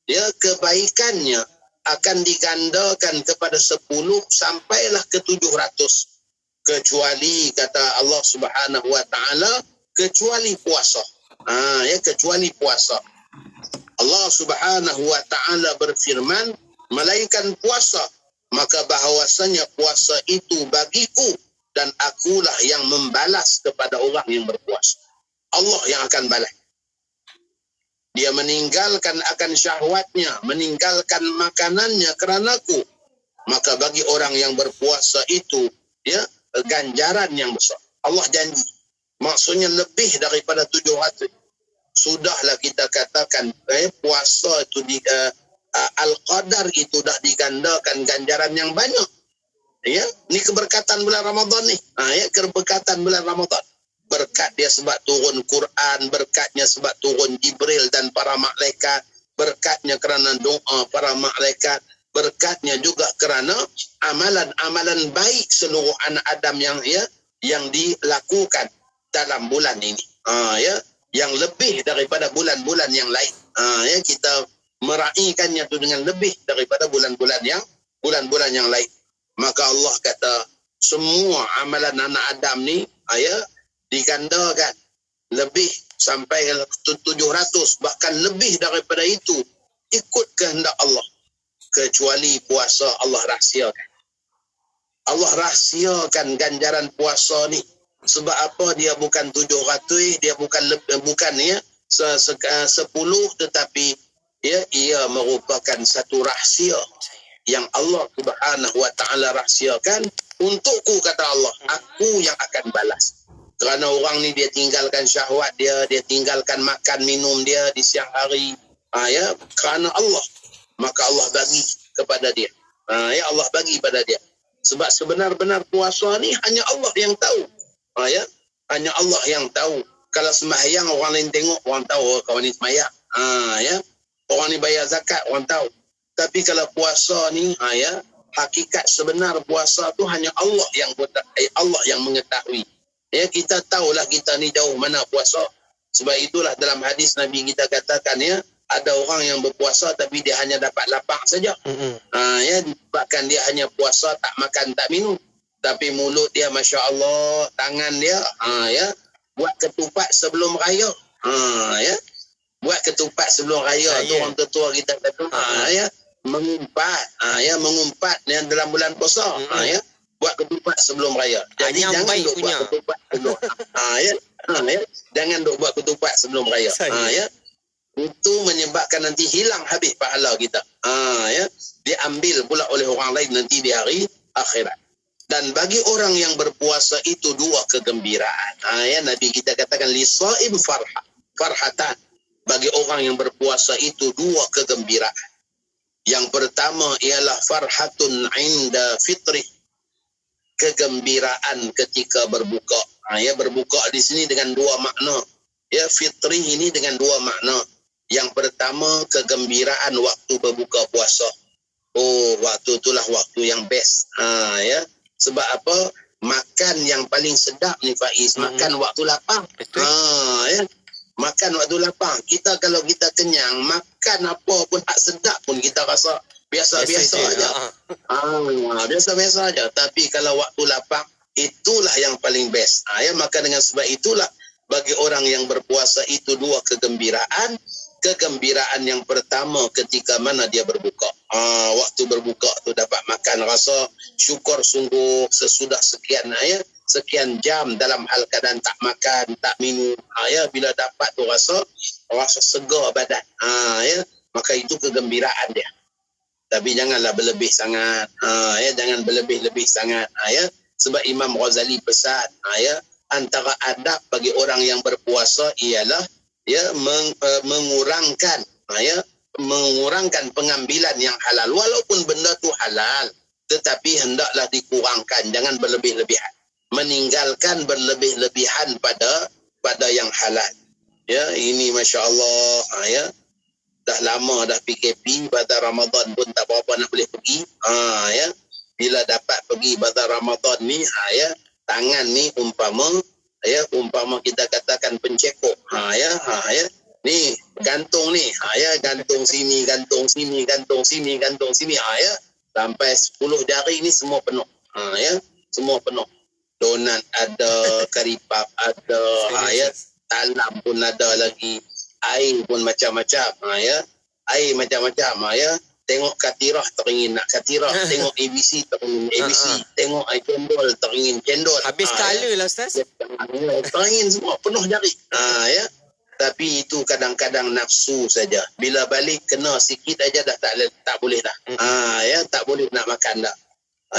ya kebaikannya akan digandakan kepada 10 sampailah ke 700. Kecuali kata Allah Subhanahu wa taala, kecuali puasa. Ya kecuali puasa. Allah Subhanahu wa taala berfirman, melainkan puasa, maka bahawasanya puasa itu bagiku dan akulah yang membalas kepada orang yang berpuasa. Allah yang akan balas. Dia meninggalkan akan syahwatnya, meninggalkan makanannya keranaku. Maka bagi orang yang berpuasa itu, ya, ganjaran yang besar. Allah janji. Maksudnya lebih daripada 700. Sudahlah kita katakan, puasa itu Al-Qadar itu dah digandakan ganjaran yang banyak. Ya, ini keberkatan bulan Ramadan ni. Ya, keberkatan bulan Ramadan. Berkat dia sebab turun Quran, berkatnya sebab turun Jibril dan para malaikat, berkatnya kerana doa para malaikat, berkatnya juga kerana amalan-amalan baik seluruh anak Adam yang dilakukan dalam bulan ini. Ya, yang lebih daripada bulan-bulan yang lain. Ya, kita meraihkannya tu dengan lebih daripada bulan-bulan yang lain. Maka Allah kata semua amalan anak Adam ni digandakan lebih sampai 700, bahkan lebih daripada itu ikut kehendak Allah. Kecuali puasa Allah rahsiakan. Allah rahsiakan ganjaran puasa ni. Sebab apa? Dia bukan 700, dia bukan 10, tetapi ia merupakan satu rahsia yang Allah Subhanahu wa taala rahsiakan untukku, kata Allah, aku yang akan balas. Kerana orang ni dia tinggalkan syahwat dia tinggalkan makan minum dia di siang hari, ya, kerana Allah, maka Allah bagi kepada dia. Ya, Allah bagi pada dia. Sebab sebenar-benar puasa ni hanya Allah yang tahu. Ya, hanya Allah yang tahu. Kalau sembahyang orang lain tengok, orang tahu kawan ni sembahyang. Ya, orang ni bayar zakat, orang tahu. Tapi kalau puasa ni, ya, hakikat sebenar puasa tu hanya Allah yang mengetahui. Ya, kita tahulah kita ni jauh mana puasa. Sebab itulah dalam hadis Nabi kita katakan, ya, ada orang yang berpuasa tapi dia hanya dapat lapang saja. Ya, bahkan dia hanya puasa tak makan tak minum. Tapi mulut dia Masya Allah, tangan dia ya, buat ketupat sebelum raya. Ya, buat ketupat sebelum raya. Tu orang tua kita kata, ya, mengumpat, ya, mengumpat yang dalam bulan puasa. Ya, buat ketupat sebelum raya. Jadi jangan duk buat ketupat sebelum. Ya, ya, jangan duk buat ketupat sebelum raya. Ya, itu menyebabkan nanti hilang habis pahala kita. Ya, diambil pula oleh orang lain nanti di hari akhirat. Dan bagi orang yang berpuasa itu 2 kegembiraan. Ya, Nabi kita katakan lisaim farhatan. Bagi orang yang berpuasa itu 2 kegembiraan. Yang pertama ialah farhatun inda fitri. Kegembiraan ketika berbuka. Ya, berbuka di sini dengan 2 makna. Ya, fitri ini dengan 2 makna. Yang pertama kegembiraan waktu berbuka puasa. Oh, waktu itulah waktu yang best. Ya. Sebab apa? Makan yang paling sedap ni Faiz, makan waktu lapang. Ya. Makan waktu lapang. Kita kalau kita kenyang, makan apa pun tak sedap pun kita rasa biasa-biasa aja. Biasa-biasa aja. Tapi kalau waktu lapang, itulah yang paling best. Ya, maka dengan sebab itulah bagi orang yang berpuasa itu 2 kegembiraan. Kegembiraan yang pertama ketika mana dia berbuka. Waktu berbuka tu dapat makan, rasa syukur sungguh sesudah sekian jam dalam hal keadaan tak makan, tak minum. Ya, bila dapat tu rasa segar badan. Ya, maka itu kegembiraan dia. Tapi janganlah berlebih sangat. Ya, jangan berlebih-lebih sangat. Ya, sebab Imam Ghazali pesan, ya, antara adab bagi orang yang berpuasa ialah ya mengurangkan pengambilan yang halal, walaupun benda tu halal, tetapi hendaklah dikurangkan, jangan berlebih-lebihan, meninggalkan berlebih-lebihan pada pada yang halal. Ya, ini masya-Allah, ya. Dah lama dah PKP, pada Ramadan pun tak berapa nak boleh pergi. Ya. Bila dapat pergi pada Ramadan ni, ya, tangan ni umpama kita katakan pencekok. Ya. Ni gantung ni, ya, gantung sini, gantung sini, gantung sini, gantung sini, ya. Sampai 10 jari ni semua penuh. Ya, semua penuh. Donat ada, karipap ada, ya. Talam pun ada lagi, air pun macam-macam, ya. Air macam-macam, ya. Tengok katirah teringin nak katirah, tengok ABC teringin ABC, tengok air cendol teringin cendol. Habis color lah Ustaz. Teringin semua, penuh jari. Ya. Tapi itu kadang-kadang nafsu saja. Bila balik kena sikit aja dah tak boleh dah. Ya, tak boleh nak makan dah.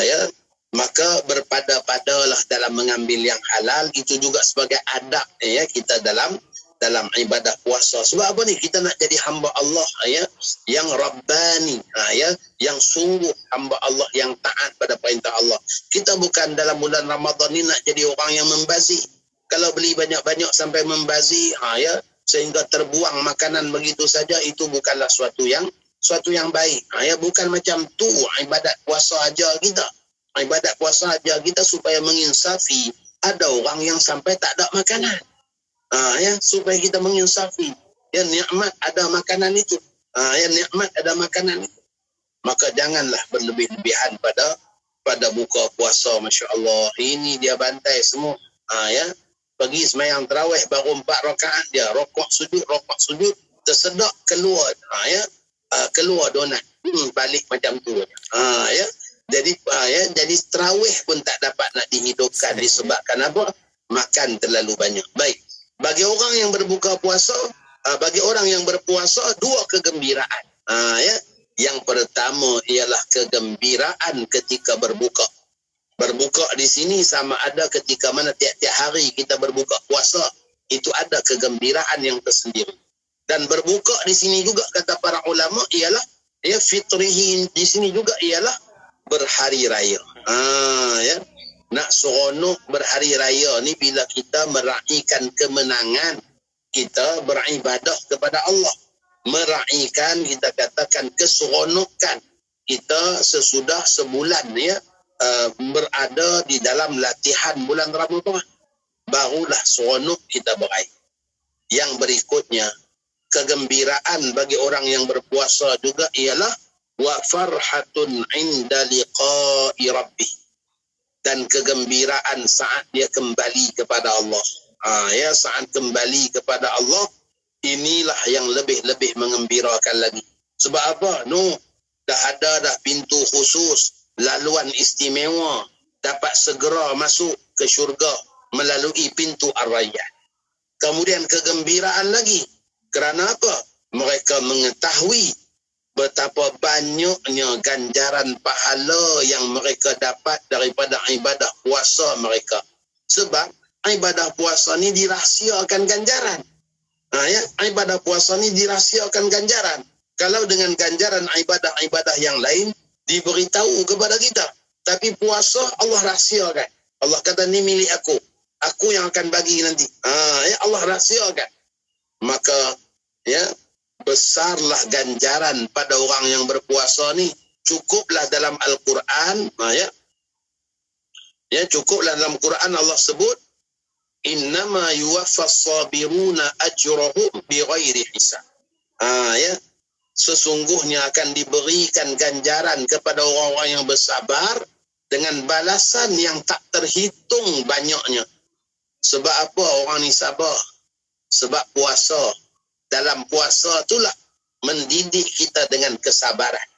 Ya. Maka berpada-padalah dalam mengambil yang halal, itu juga sebagai adab, ya, kita dalam ibadah puasa. Sebab apa ni? Kita nak jadi hamba Allah, ya, yang Rabbani, ya, yang sungguh hamba Allah yang taat pada perintah Allah. Kita bukan dalam bulan Ramadan ni nak jadi orang yang membazir. Kalau beli banyak-banyak sampai membazir, ya, sehingga terbuang makanan begitu saja, itu bukanlah suatu yang baik. Ya, bukan macam tu ibadat puasa aja kita. Ibadat puasa aja kita supaya menginsafi ada orang yang sampai tak ada makanan. Ya, supaya kita menginsafi. Ya, nikmat ada makanan itu. Ya, nikmat ada makanan itu. Maka janganlah berlebih-lebihan pada buka puasa, masya-Allah. Ini dia bantai semua. Ya, pergi sembahyang tarawih baru 4 rakaat dia rokok sujud, tersedak keluar. Ya, keluar donat. Balik macam tu. Ya. Jadi tarawih pun tak dapat nak dihidupkan disebabkan apa? Makan terlalu banyak. Baik. Bagi orang yang berbuka puasa, bagi orang yang berpuasa, 2 kegembiraan. Ya. Yang pertama ialah kegembiraan ketika berbuka. Berbuka di sini sama ada ketika mana tiap-tiap hari kita berbuka puasa, itu ada kegembiraan yang tersendiri. Dan berbuka di sini juga kata para ulama ialah, ya, fitrihin di sini juga ialah berhari raya. Ya. Nak seronok berhari raya ni bila kita meraihkan kemenangan, kita beribadah kepada Allah. Meraihkan, kita katakan, keseronokan kita sesudah sebulan, ya, berada di dalam latihan bulan Ramadan. Barulah seronok kita beraih. Yang berikutnya, kegembiraan bagi orang yang berpuasa juga ialah wa farhatun inda liqa'i rabbih, dan kegembiraan saat dia kembali kepada Allah. Ya, saat kembali kepada Allah, inilah yang lebih-lebih mengembirakan lagi. Sebab apa? Dah ada pintu khusus, laluan istimewa, dapat segera masuk ke syurga melalui pintu Ar-Rayyan. Kemudian kegembiraan lagi. Kerana apa? Mereka mengetahui betapa banyaknya ganjaran pahala yang mereka dapat daripada ibadah puasa mereka. Sebab ibadah puasa ni dirahsiakan ganjaran. Ya, ibadah puasa ni dirahsiakan ganjaran. Kalau dengan ganjaran ibadah-ibadah yang lain diberitahu kepada kita, tapi puasa Allah rahsiakan. Allah kata ni milik aku yang akan bagi nanti. Ya, Allah rahsiakan. Maka, ya, besarlah ganjaran pada orang yang berpuasa ni. Cukuplah dalam Al-Quran, ya, cukuplah dalam Quran Allah sebut, innama yuwaffas sabiruna ajrahum bighairi hisab. Ya, sesungguhnya akan diberikan ganjaran kepada orang-orang yang bersabar dengan balasan yang tak terhitung banyaknya. Sebab apa orang ni sabar? Sebab puasa. Dalam puasa itulah mendidik kita dengan kesabaran.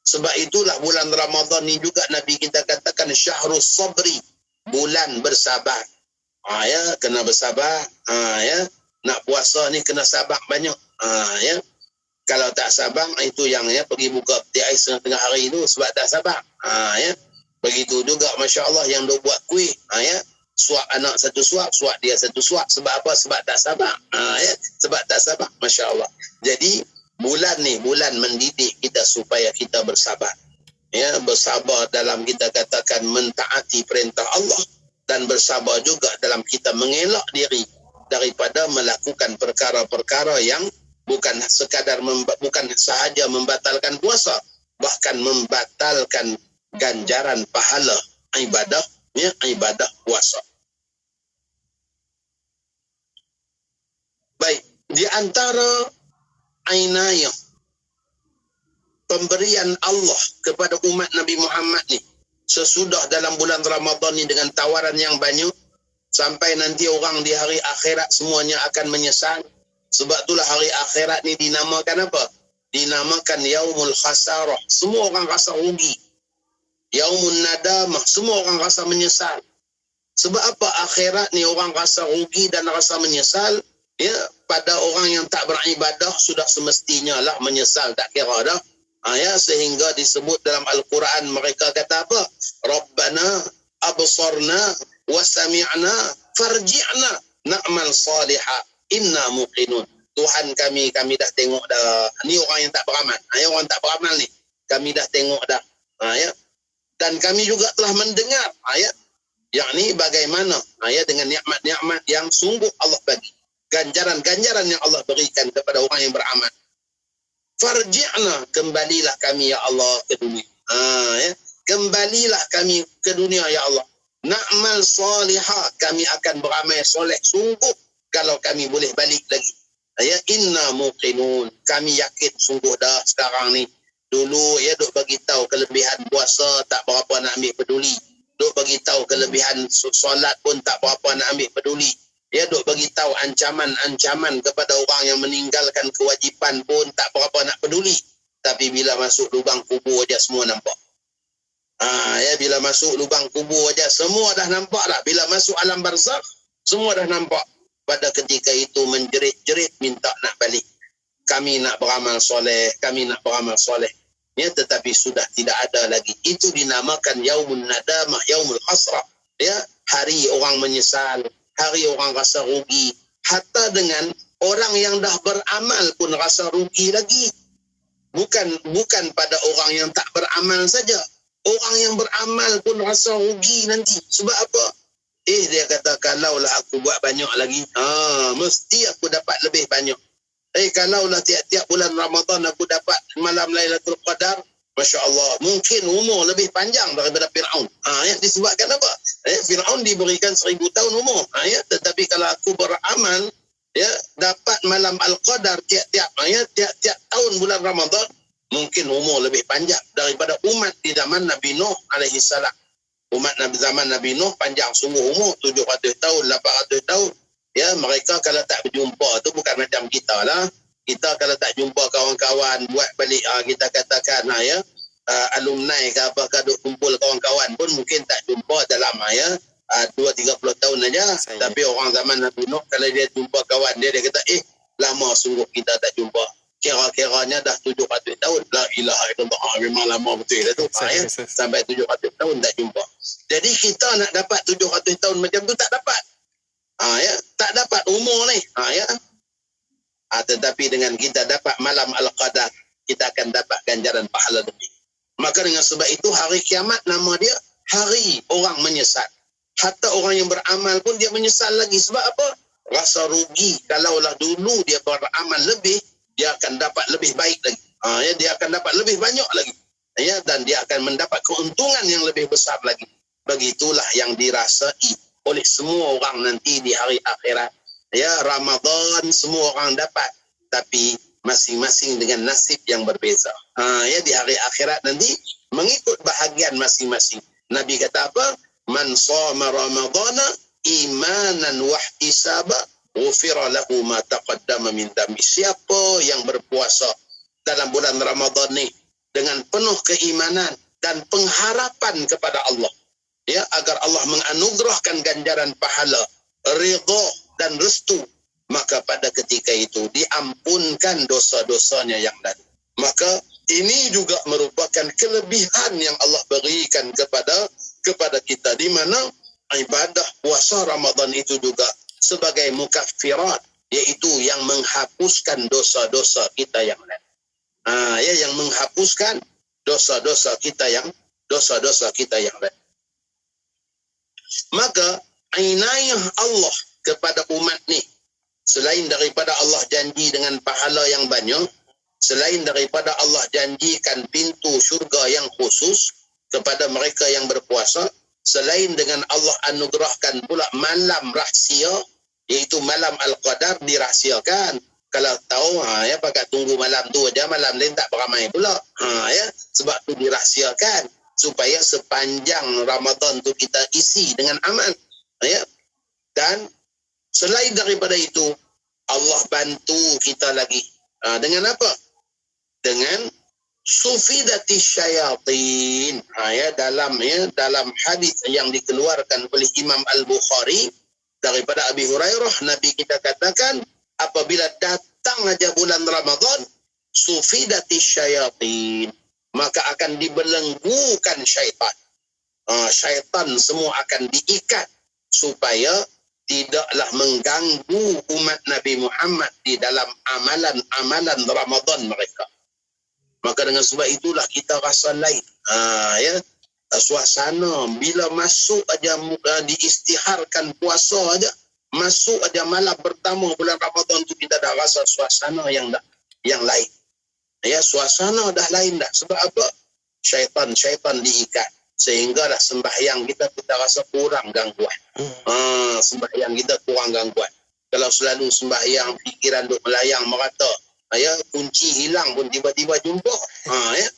Sebab itulah bulan Ramadan ni juga Nabi kita katakan syahrus sabri, bulan bersabar. Ya, kena bersabar. Ya, nak puasa ni kena sabar banyak. Ya, kalau tak sabar, itu yang, ya, pergi buka peti ais tengah hari tu sebab tak sabar. Ya, begitu juga masya-Allah yang dia buat kuih. Ya, suap anak satu suap dia satu suap. Sebab apa? Sebab tak sabar. Ya, sebab tak sabar, masya-Allah. Jadi bulan ni bulan mendidik kita supaya kita bersabar. Ya, bersabar dalam kita katakan mentaati perintah Allah, dan bersabar juga dalam kita mengelak diri daripada melakukan perkara-perkara yang bukan sahaja membatalkan puasa, bahkan membatalkan ganjaran pahala ibadah puasa. Baik, di antara inayah pemberian Allah kepada umat Nabi Muhammad ni sesudah dalam bulan Ramadan ni dengan tawaran yang banyak, sampai nanti orang di hari akhirat semuanya akan menyesal. Sebab itulah hari akhirat ni dinamakan apa? Dinamakan Yaumul Khasarah. Semua orang rasa rugi. Yaumun Nadamah. Semua orang rasa menyesal. Sebab apa akhirat ni orang rasa rugi dan rasa menyesal? Ya, pada orang yang tak beribadah sudah semestinya lah menyesal, tak kira dah. Ya, sehingga disebut dalam Al-Quran, mereka kata apa? Rabbana absarna wa sami'na farji'na na'mal salihah inna muqinun. Tuhan kami dah tengok dah. Ni orang yang tak beramal. Orang tak beramal ni, kami dah tengok dah. Ya. Dan kami juga telah mendengar. Yakni bagaimana dengan nikmat-nikmat yang sungguh Allah bagi. Ganjaran-ganjaran yang Allah berikan kepada orang yang beramal. Farji'na, kembalilah kami ya Allah ke dunia. Kembalilah kami ke dunia ya Allah. Na'mal salihah, kami akan beramal soleh sungguh kalau kami boleh balik lagi. Inna muqinun, kami yakin sungguh dah sekarang ni. Dulu duk bagi tahu kelebihan puasa tak berapa nak ambil peduli. Duk bagi tahu kelebihan solat pun tak berapa nak ambil peduli. Duk bagi tahu ancaman-ancaman kepada orang yang meninggalkan kewajipan pun tak berapa nak peduli. Tapi bila masuk lubang kubur aja semua nampak. Bila masuk lubang kubur aja semua dah nampak dah. Bila masuk alam barzakh semua dah nampak. Pada ketika itu menjerit-jerit minta nak balik. Kami nak beramal soleh, kami nak beramal soleh. Tetapi sudah tidak ada lagi. Itu dinamakan Yaumun Nadamah, Yaumul Hasrah. Hari orang menyesal, hari orang rasa rugi. Hatta dengan orang yang dah beramal pun rasa rugi lagi. Bukan pada orang yang tak beramal saja. Orang yang beramal pun rasa rugi nanti. Sebab apa? Dia kata, kalaulah aku buat banyak lagi, mesti aku dapat lebih banyak. Kalaulah tiap-tiap bulan Ramadan aku dapat malam Lailatul Qadar, Masya Allah, mungkin umur lebih panjang daripada Fir'aun. Disebabkan apa? Fir'aun diberikan 1000 tahun umur. Tetapi kalau aku beramal, dapat malam Al-Qadar tiap-tiap tahun bulan Ramadan, mungkin umur lebih panjang daripada umat di zaman Nabi Nuh alaihi salam. Umat zaman Nabi Nuh panjang sungguh umur, 700 tahun, 800 tahun. Mereka kalau tak berjumpa tu bukan macam kita lah. Kita kalau tak jumpa kawan-kawan, buat balik, kita katakan alumni ke apa ke, duk kumpul kawan-kawan pun mungkin tak jumpa dalam 2-30 tahun aja. Tapi orang zaman Nabi Nuh, kalau dia jumpa kawan dia kata, lama sungguh kita tak jumpa. Kira-kiranya dah 700 tahun. La ilaha illallah, memang lama betul dah tu. Sampai 700 tahun tak jumpa. Jadi kita nak dapat 700 tahun macam tu tak dapat. Tak dapat umur ni. Tetapi dengan kita dapat malam Al-Qadar, kita akan dapat ganjaran pahala lebih. Maka dengan sebab itu hari kiamat nama dia hari orang menyesal. Hatta orang yang beramal pun dia menyesal lagi. Sebab apa? Rasa rugi. Kalaulah dulu dia beramal lebih, dia akan dapat lebih baik lagi. Dia akan dapat lebih banyak lagi. Dan dia akan mendapat keuntungan yang lebih besar lagi. Begitulah yang dirasai oleh semua orang nanti di hari akhirat. Ramadan semua orang dapat, tapi masing-masing dengan nasib yang berbeza. Di hari akhirat nanti mengikut bahagian masing-masing. Nabi kata apa? Man shama Ramadana imanan wa ihtisaba ghufira lahu ma taqaddama min dhanbi. Siapa yang berpuasa dalam bulan Ramadan ni dengan penuh keimanan dan pengharapan kepada Allah, agar Allah menganugerahkan ganjaran pahala, ridha dan restu, maka pada ketika itu diampunkan dosa-dosanya yang lalu. Maka ini juga merupakan kelebihan yang Allah berikan kepada kita, di mana ibadah puasa Ramadan itu juga sebagai mukaffirat, yaitu yang menghapuskan dosa-dosa kita yang lain. Yang menghapuskan dosa-dosa kita yang lain. Maka inayah Allah kepada umat ni selain daripada Allah janji dengan pahala yang banyak, selain daripada Allah janjikan pintu syurga yang khusus kepada mereka yang berpuasa, selain dengan Allah anugerahkan pula malam rahsia, iaitu malam Al-Qadar dirahsiakan. Kalau tahu, ya pakat tunggu malam tu aja, malam lain tak beramai pula. Ya, sebab tu dirahsiakan supaya sepanjang Ramadan tu kita isi dengan amal. Ya. Dan selain daripada itu, Allah bantu kita lagi. Dengan apa? Dengan sufidati syayatin. Ya, dalam hadis yang dikeluarkan oleh Imam Al-Bukhari daripada Abi Hurairah, Nabi kita katakan, apabila datang aja bulan Ramadan, sufidati syayatin, maka akan dibelenggukan syaitan. Syaitan semua akan diikat supaya tidaklah mengganggu umat Nabi Muhammad di dalam amalan-amalan Ramadan mereka. Maka dengan sebab itulah kita rasa lain. Ya, suasana bila masuk aja diistiharkan puasa aja, masuk aja malam pertama bulan Ramadan tu kita dah rasa suasana yang lain. Ya, suasana dah lain dah. Sebab apa? Syaitan diikat. Sehinggalah sembahyang kita rasa kurang gangguan. Sembahyang kita kurang gangguan. Kalau selalu sembahyang fikiran duk melayang merata, ya, kunci hilang pun tiba-tiba jumpa. Ya,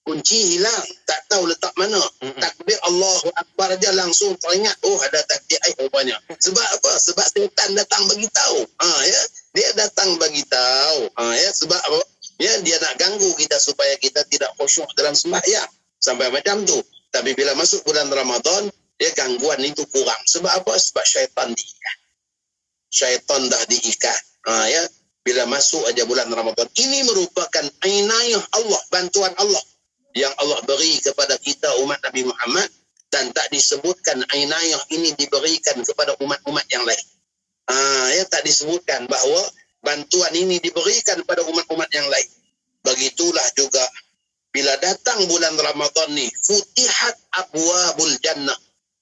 kunci hilang, tak tahu letak mana. Takbir Allahu Akbar aja langsung teringat, oh ada takbir rupanya. Sebab apa? Sebab syaitan datang bagi tahu. Ya, dia datang bagi tahu. Ya, sebab apa? Ya, dia nak ganggu kita supaya kita tidak khusyuk dalam sembahyang. Sampai macam tu. Tapi bila masuk bulan Ramadan, dia gangguan itu kurang. Sebab apa? Sebab syaitan diikat. Syaitan dah diikat. Ya, bila masuk aja bulan Ramadan. Ini merupakan inayah Allah, bantuan Allah yang Allah beri kepada kita umat Nabi Muhammad, dan tak disebutkan inayah ini diberikan kepada umat-umat yang lain. Ya, tak disebutkan bahawa bantuan ini diberikan kepada umat-umat yang lain. Begitulah juga bila datang bulan Ramadan ni, futihat abwabul jannah,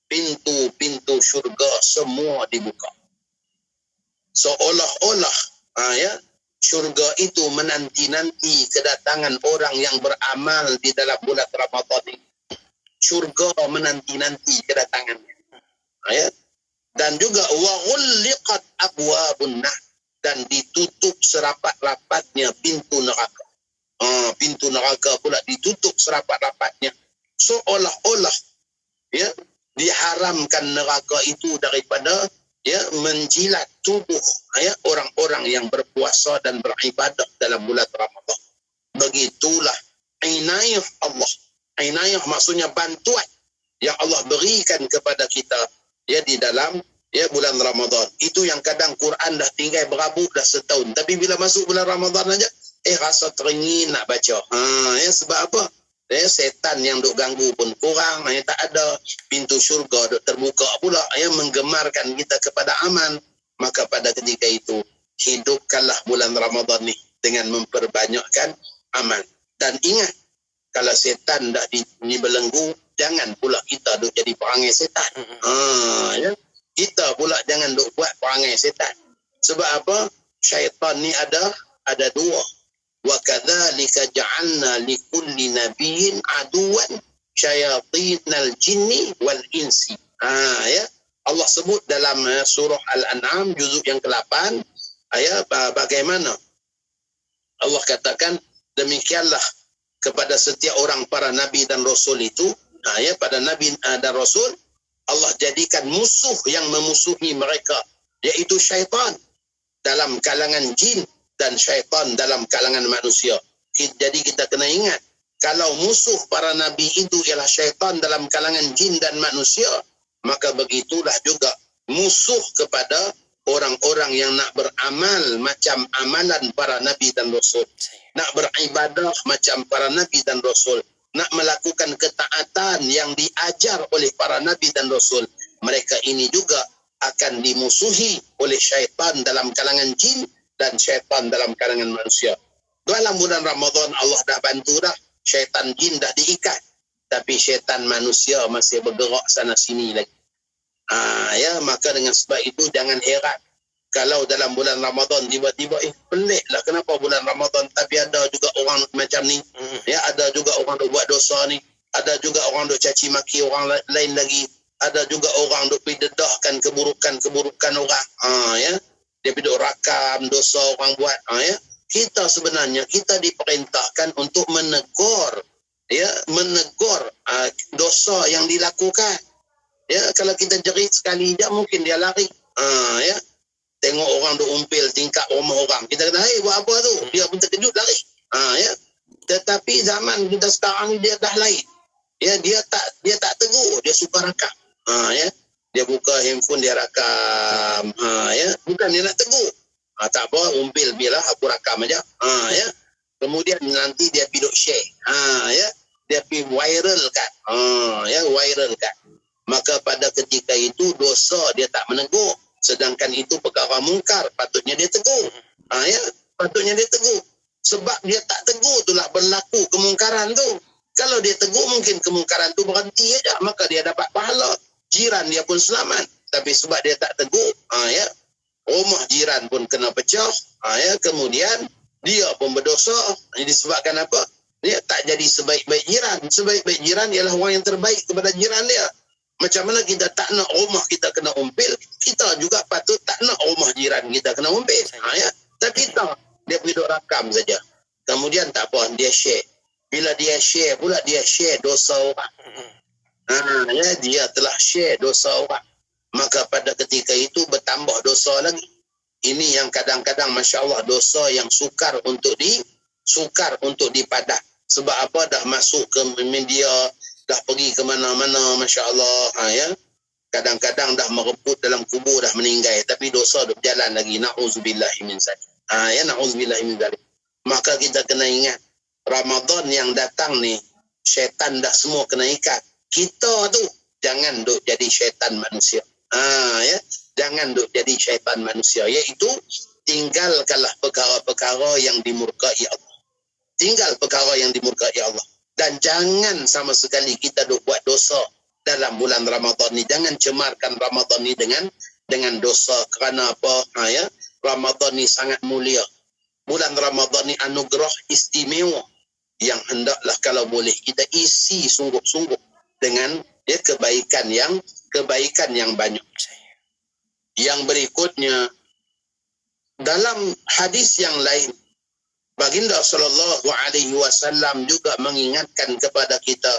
pintu-pintu syurga semua dibuka. Seolah-olah ya, syurga itu menanti-nanti kedatangan orang yang beramal di dalam bulan Ramadan ini. Syurga menanti-nanti kedatangannya. Ya. Dan juga wa ghulliqat abwabun nar, dan ditutup serapat-rapatnya pintu neraka. Pintu neraka pula ditutup serapat-rapatnya. Seolah-olah ya, diharamkan neraka itu daripada ya, menjilat tubuh ya, orang-orang yang berpuasa dan beribadah dalam bulan Ramadan. Begitulah inayah Allah. Inayah maksudnya bantuan yang Allah berikan kepada kita ya, di dalam ya, bulan Ramadan. Itu yang kadang Quran dah tinggal berabuk dah setahun, tapi bila masuk bulan Ramadan aja rasa teringin nak baca. Ya, sebab apa? Ya, setan yang duk ganggu pun kurang, ya, tak ada. Pintu syurga duk terbuka pula, ya, menggemarkan kita kepada amal. Maka pada ketika itu hidupkanlah bulan Ramadan ni dengan memperbanyakkan amal. Dan ingat, kalau setan dah dibelenggu, jangan pula kita duk jadi perangai setan. Ya, kita pula jangan duk buat perangai setan. Sebab apa? Syaitan ni ada dua. Wa kadzalika ja'alna likulli nabiyyin aduwan syayatinal jinni wal insi. Ya, Allah sebut dalam surah Al-An'am juzuk yang ke-8, ayat bagaimana Allah katakan, demikianlah kepada setiap orang para nabi dan rasul itu, ya, pada nabi dan rasul Allah jadikan musuh yang memusuhi mereka, iaitu syaitan dalam kalangan jin dan syaitan dalam kalangan manusia. Jadi kita kena ingat, kalau musuh para nabi itu ialah syaitan dalam kalangan jin dan manusia, maka begitulah juga musuh kepada orang-orang yang nak beramal macam amalan para nabi dan rasul, nak beribadah macam para nabi dan rasul, nak melakukan ketaatan yang diajar oleh para nabi dan rasul. Mereka ini juga akan dimusuhi oleh syaitan dalam kalangan jin dan syaitan dalam kalangan manusia. Dalam bulan Ramadan Allah dah bantu dah, syaitan jin dah diikat, tapi syaitan manusia masih bergerak sana sini lagi. Ya, maka dengan sebab itu jangan heran Kalau dalam bulan Ramadan tiba-tiba peliklah kenapa bulan Ramadan tapi ada juga orang macam ni. Ya, ada juga orang duk buat dosa ni. Ada juga orang duk caci maki orang lain lagi. Ada juga orang duk pergi dedahkan keburukan orang. Ya. Dia pergi duk rakam dosa orang buat. Ya. Kita sebenarnya kita diperintahkan untuk menegur, ya, menegur dosa yang dilakukan. Ya, kalau kita jerit sekali je mungkin dia lari. Ya. Tengok orang duk umpil tingkap rumah orang. Kita kata, "Hei, buat apa tu?" Dia pun terkejut lari. Ya. Tetapi zaman kita sekarang ni dia dah lain. Ya, dia tak tegur, dia suka rakam. Ya. Dia buka handphone dia rakam. Ya, bukan dia nak tegur. Tak apa, umpil biarlah aku rakam aja. Ya. Kemudian nanti dia pergi duk share. Ya. Dia pergi viral kan. Ya, viral kan. Maka pada ketika itu dosa dia tak menegur. Sedangkan itu perkara mungkar, patutnya dia tegur. Ya, patutnya dia tegur. Sebab dia tak tegur itulah berlaku kemungkaran tu. Kalau dia tegur mungkin kemungkaran tu berhenti aja, maka dia dapat pahala. Jiran dia pun selamat. Tapi sebab dia tak tegur, ya, rumah jiran pun kena pecah. Ya, kemudian dia pun berdosa. Disebabkan apa? Dia tak jadi sebaik-baik jiran. Sebaik-baik jiran ialah orang yang terbaik kepada jiran dia. Macam mana kita tak nak rumah kita kena umpil, kita juga patut tak nak rumah jiran kita kena umpil. Ya. Tapi tak, dia pergi duk rakam saja. Kemudian tak apa, dia share. Bila dia share pula, dia share dosa orang. Ya, dia telah share dosa orang. Maka pada ketika itu bertambah dosa lagi. Ini yang kadang-kadang Masya Allah dosa yang sukar untuk dipadah. Sebab apa? Dah masuk ke media, dah pergi ke mana-mana, Masya Allah. Ya. Kadang-kadang dah merebut dalam kubur, dah meninggal. Tapi dosa dah berjalan lagi. Na'udzubillahi min zalik. Ya, na'udzubillahi min zalik. Maka kita kena ingat, Ramadan yang datang ni, syaitan dah semua kena ikat. Kita tu, jangan duk jadi syaitan manusia. Ya. Jangan duk jadi syaitan manusia. Iaitu, tinggalkanlah perkara-perkara yang dimurkai Allah. Tinggal perkara yang dimurkai Allah. Dan jangan sama sekali kita duk buat dosa dalam bulan Ramadan ni. Jangan cemarkan Ramadan ni dengan dosa. Kerana apa? Ya, Ramadan ni sangat mulia. Bulan Ramadan ni anugerah istimewa yang hendaklah kalau boleh kita isi sungguh-sungguh dengan ya, kebaikan yang banyak. Yang berikutnya, dalam hadis yang lain, Baginda sallallahu alaihi wasallam juga mengingatkan kepada kita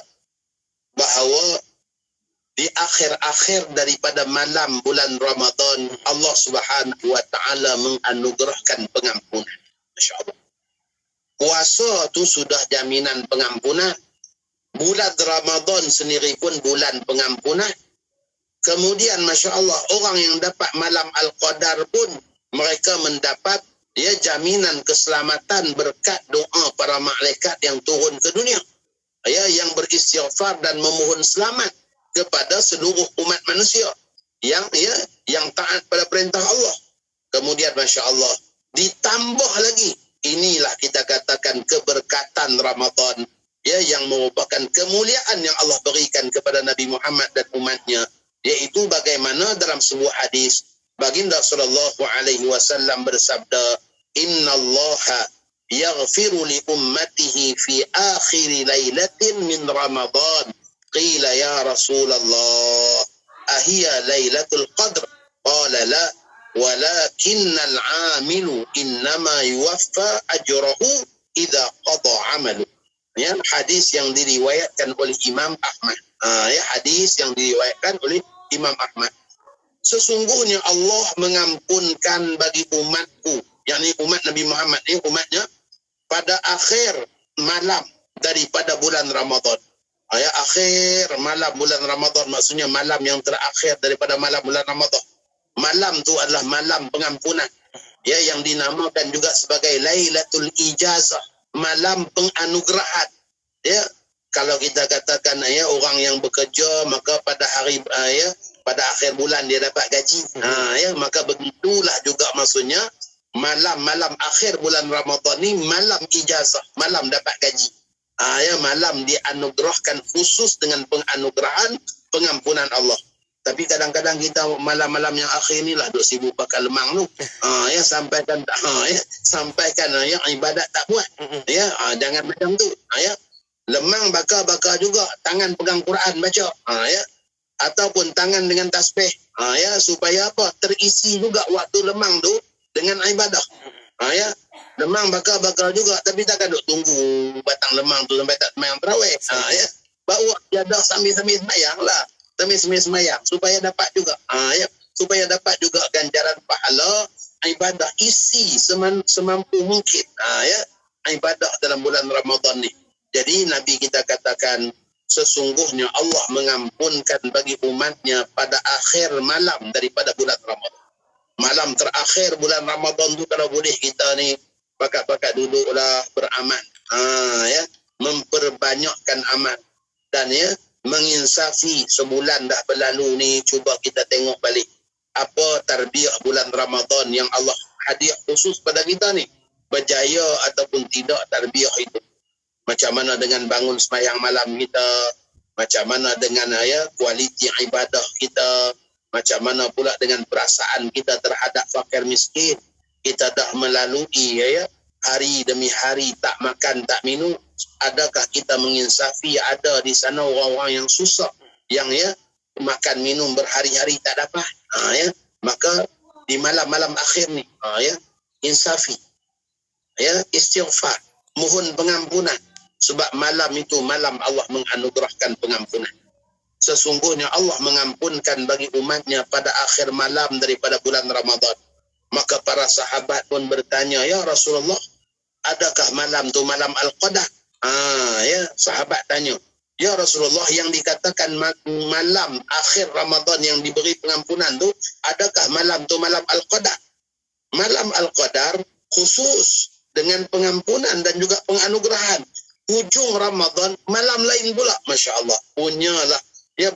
bahawa di akhir-akhir daripada malam bulan Ramadan, Allah Subhanahu wa taala menganugerahkan pengampunan. Masya-Allah. Puasa tu sudah jaminan pengampunan. Bulan Ramadan sendiri pun bulan pengampunan. Kemudian Masya-Allah, orang yang dapat malam Al-Qadar pun mereka mendapat ya jaminan keselamatan berkat doa para malaikat yang turun ke dunia. Ya, yang beristighfar dan memohon selamat kepada seluruh umat manusia yang taat pada perintah Allah. Kemudian Masya-Allah, ditambah lagi, inilah kita katakan keberkatan Ramadan ya, yang merupakan kemuliaan yang Allah berikan kepada Nabi Muhammad dan umatnya, yaitu bagaimana dalam sebuah hadis Baginda sallallahu alaihi wasallam bersabda, "Innallaha yaghfiru li ummatihi fi akhir lailatin min Ramadan." Qila ya Rasulullah, ahiya lailatul qadr? Qala la, walakinnal 'amilu innama yuwaffa ajrahu idza qada 'amalu. Ya, hadis yang diriwayatkan oleh Imam Ahmad. Ya, hadis yang diriwayatkan oleh Imam Ahmad. Sesungguhnya Allah mengampunkan bagi umatku, yakni umat Nabi Muhammad ini, umatnya, pada akhir malam daripada bulan Ramadan. Ya, akhir malam bulan Ramadan, maksudnya malam yang terakhir daripada malam bulan Ramadan. Malam tu adalah malam pengampunan. Ya, yang dinamakan juga sebagai Lailatul Ijazah, malam penganugerahan. Ya, kalau kita katakan ya, orang yang bekerja maka pada hari pada akhir bulan dia dapat gaji. Ya, maka begitulah juga maksudnya malam-malam akhir bulan Ramadan ni malam ijazah, malam dapat gaji. Ya, malam dianugerahkan khusus dengan penganugerahan pengampunan Allah. Tapi kadang-kadang kita malam-malam yang akhir ni lah duk sibuk pakai lemang tu. Ya sampaikan ya ibadat tak buat. Ya jangan macam tu. Ya lemang bakar juga, tangan pegang Quran baca. Ya ataupun tangan dengan tasbih. Ya supaya apa? Terisi juga waktu lemang tu dengan ibadah. Ya lemang bakar juga, tapi takkan duk tunggu batang lemang tu sampai tak sembahyang tarawih. Ya bawa jadah sambil sembahyang lah. Sambil sembahyang supaya dapat juga. Ya supaya dapat juga ganjaran pahala ibadah, isi semampu mungkin. Ya ibadah dalam bulan Ramadan ni. Jadi Nabi kita katakan sesungguhnya Allah mengampunkan bagi umatnya pada akhir malam daripada bulan Ramadan. Malam terakhir bulan Ramadan tu kalau boleh kita ni pakat-pakat duduklah beramal. Ya memperbanyakkan amal dan ya menginsafi sebulan dah berlalu ni, cuba kita tengok balik apa tarbiyah bulan Ramadan yang Allah hadiah khusus pada kita ni, berjaya ataupun tidak tarbiyah itu. Macam mana dengan bangun sembahyang malam kita, macam mana dengan kualiti ibadah kita, macam mana pula dengan perasaan kita terhadap fakir miskin. Kita dah melalui hari demi hari tak makan tak minum. Adakah kita menginsafi ada di sana orang-orang yang susah, yang makan minum berhari-hari tak dapat. Maka di malam-malam akhir ni insafi, istighfar, mohon pengampunan. Sebab malam itu malam Allah menganugerahkan pengampunan. Sesungguhnya Allah mengampunkan bagi umatnya pada akhir malam daripada bulan Ramadan. Maka para sahabat pun bertanya, ya Rasulullah, adakah malam tu malam Al-Qadar? Sahabat tanya, ya Rasulullah, yang dikatakan malam akhir Ramadan yang diberi pengampunan tu, adakah malam tu malam Al-Qadar? Malam Al-Qadar khusus dengan pengampunan dan juga penganugerahan. Ujung Ramadan malam lain pula, Masya Allah, punyalah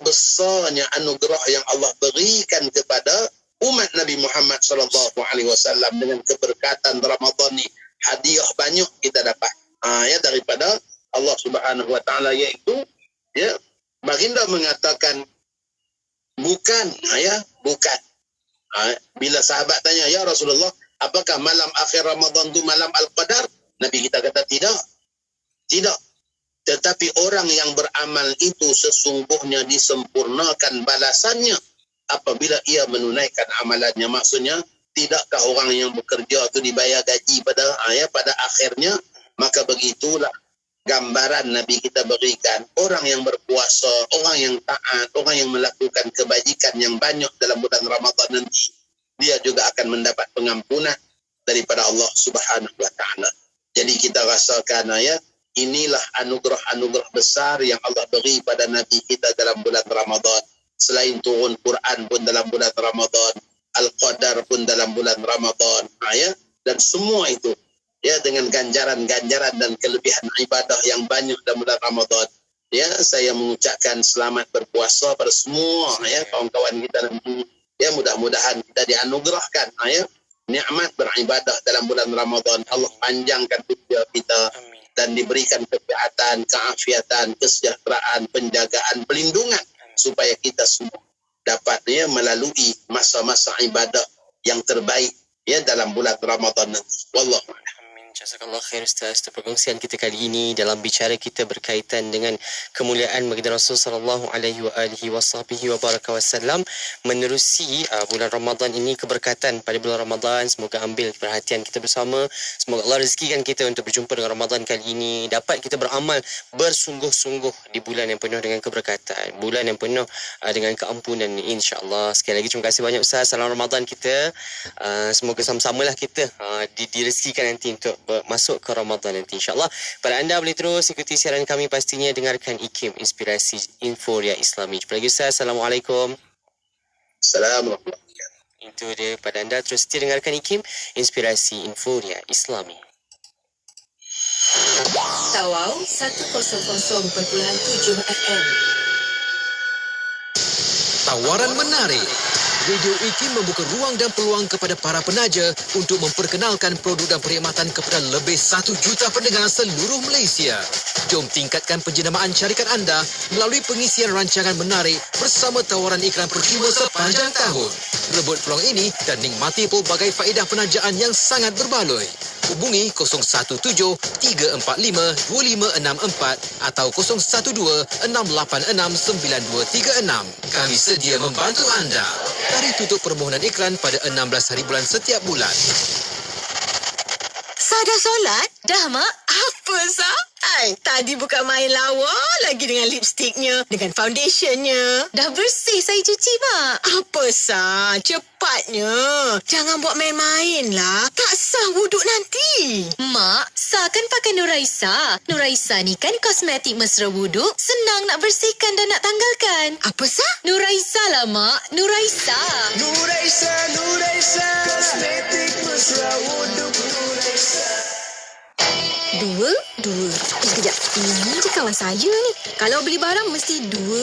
besarnya anugerah yang Allah berikan kepada umat Nabi Muhammad SAW dengan keberkatan Ramadan ni. Hadiah banyak kita dapat daripada Allah Subhanahu Wa Taala, iaitu baginda mengatakan bukan. Bila sahabat tanya, ya Rasulullah, apakah malam akhir Ramadan tu malam Al-Qadar? Nabi kita kata tidak. Tetapi orang yang beramal itu sesungguhnya disempurnakan balasannya apabila ia menunaikan amalannya. Maksudnya, tidakkah orang yang bekerja itu dibayar gaji pada akhirnya? Maka begitulah gambaran Nabi kita berikan. Orang yang berpuasa, orang yang taat, orang yang melakukan kebajikan yang banyak dalam bulan Ramadan nanti, dia juga akan mendapat pengampunan daripada Allah Subhanahu Wa Taala. Jadi kita rasakan inilah anugerah-anugerah besar yang Allah beri pada Nabi kita dalam bulan Ramadan. Selain turun Quran pun dalam bulan Ramadan, Al-Qadar pun dalam bulan Ramadan. Dan semua itu dengan ganjaran-ganjaran dan kelebihan ibadah yang banyak dalam bulan Ramadan. Saya mengucapkan selamat berpuasa pada semua kawan-kawan kita nanti. Mudah-mudahan kita dianugerahkan nikmat beribadah dalam bulan Ramadan. Allah panjangkan usia kita. Amin. Dan diberikan kesehatan, keafiatan, kesejahteraan, penjagaan, pelindungan. Amin. Supaya kita semua dapat melalui masa-masa ibadah yang terbaik dalam bulan Ramadan nanti. Wallahu a'lam. Jazakallah khair Ustaz. Perkongsian kita kali ini dalam bicara kita berkaitan dengan kemuliaan baginda Rasul sallallahu alaihi wa alihi wasallam menerusi bulan Ramadan ini, keberkatan pada bulan Ramadan. Semoga ambil perhatian kita bersama. Semoga Allah rezekikan kita untuk berjumpa dengan Ramadan kali ini, dapat kita beramal bersungguh-sungguh di bulan yang penuh dengan keberkatan, bulan yang penuh dengan keampunan, insya-Allah. Sekali lagi terima kasih banyak Ustaz. Salam Ramadan kita. Semoga sama-samalah kita direzekikan nanti untuk masuk ke Ramadan nanti, insyaAllah. Pada anda boleh terus ikuti siaran kami, pastinya dengarkan IKIM, Inspirasi Inforia Islami. Jumpa lagi Ustaz. Assalamualaikum. Assalamualaikum. Itu dia pada anda, terus setia dengarkan IKIM, Inspirasi Inforia Islami. Tawau 100.7 FM. Tawaran menarik Radio IKIM membuka ruang dan peluang kepada para penaja untuk memperkenalkan produk dan perkhidmatan kepada lebih 1 juta pendengar seluruh Malaysia. Jom tingkatkan penjenamaan syarikat anda melalui pengisian rancangan menarik bersama tawaran iklan percuma sepanjang tahun. Rebut peluang ini dan nikmati pelbagai faedah penajaan yang sangat berbaloi. Hubungi 017-345-2564 atau 012-686-9236. Kami sedia membantu anda. Tarikh tutup permohonan iklan pada 16 hari bulan setiap bulan. Sah dah solat? Dah, Mak. Apa, Sah? Tadi bukan main lawa lagi dengan lipstiknya, dengan foundationnya. Dah bersih saya cuci, Mak. Apa, Sah? Cepatnya. Jangan buat main-main lah. Tak sah wuduk nanti. Mak, Sah kan pakai Nuraisa. Nuraisa ni kan kosmetik mesra wuduk. Senang nak bersihkan dan nak tanggalkan. Apa, Sah? Nuraisa lah, Mak. Nuraisa. Nuraisa, Nuraisa, kosmetik mesra wuduk Nuraisa. Dua. Sekejap. Ini je kawan saya ni. Kalau beli barang mesti dua.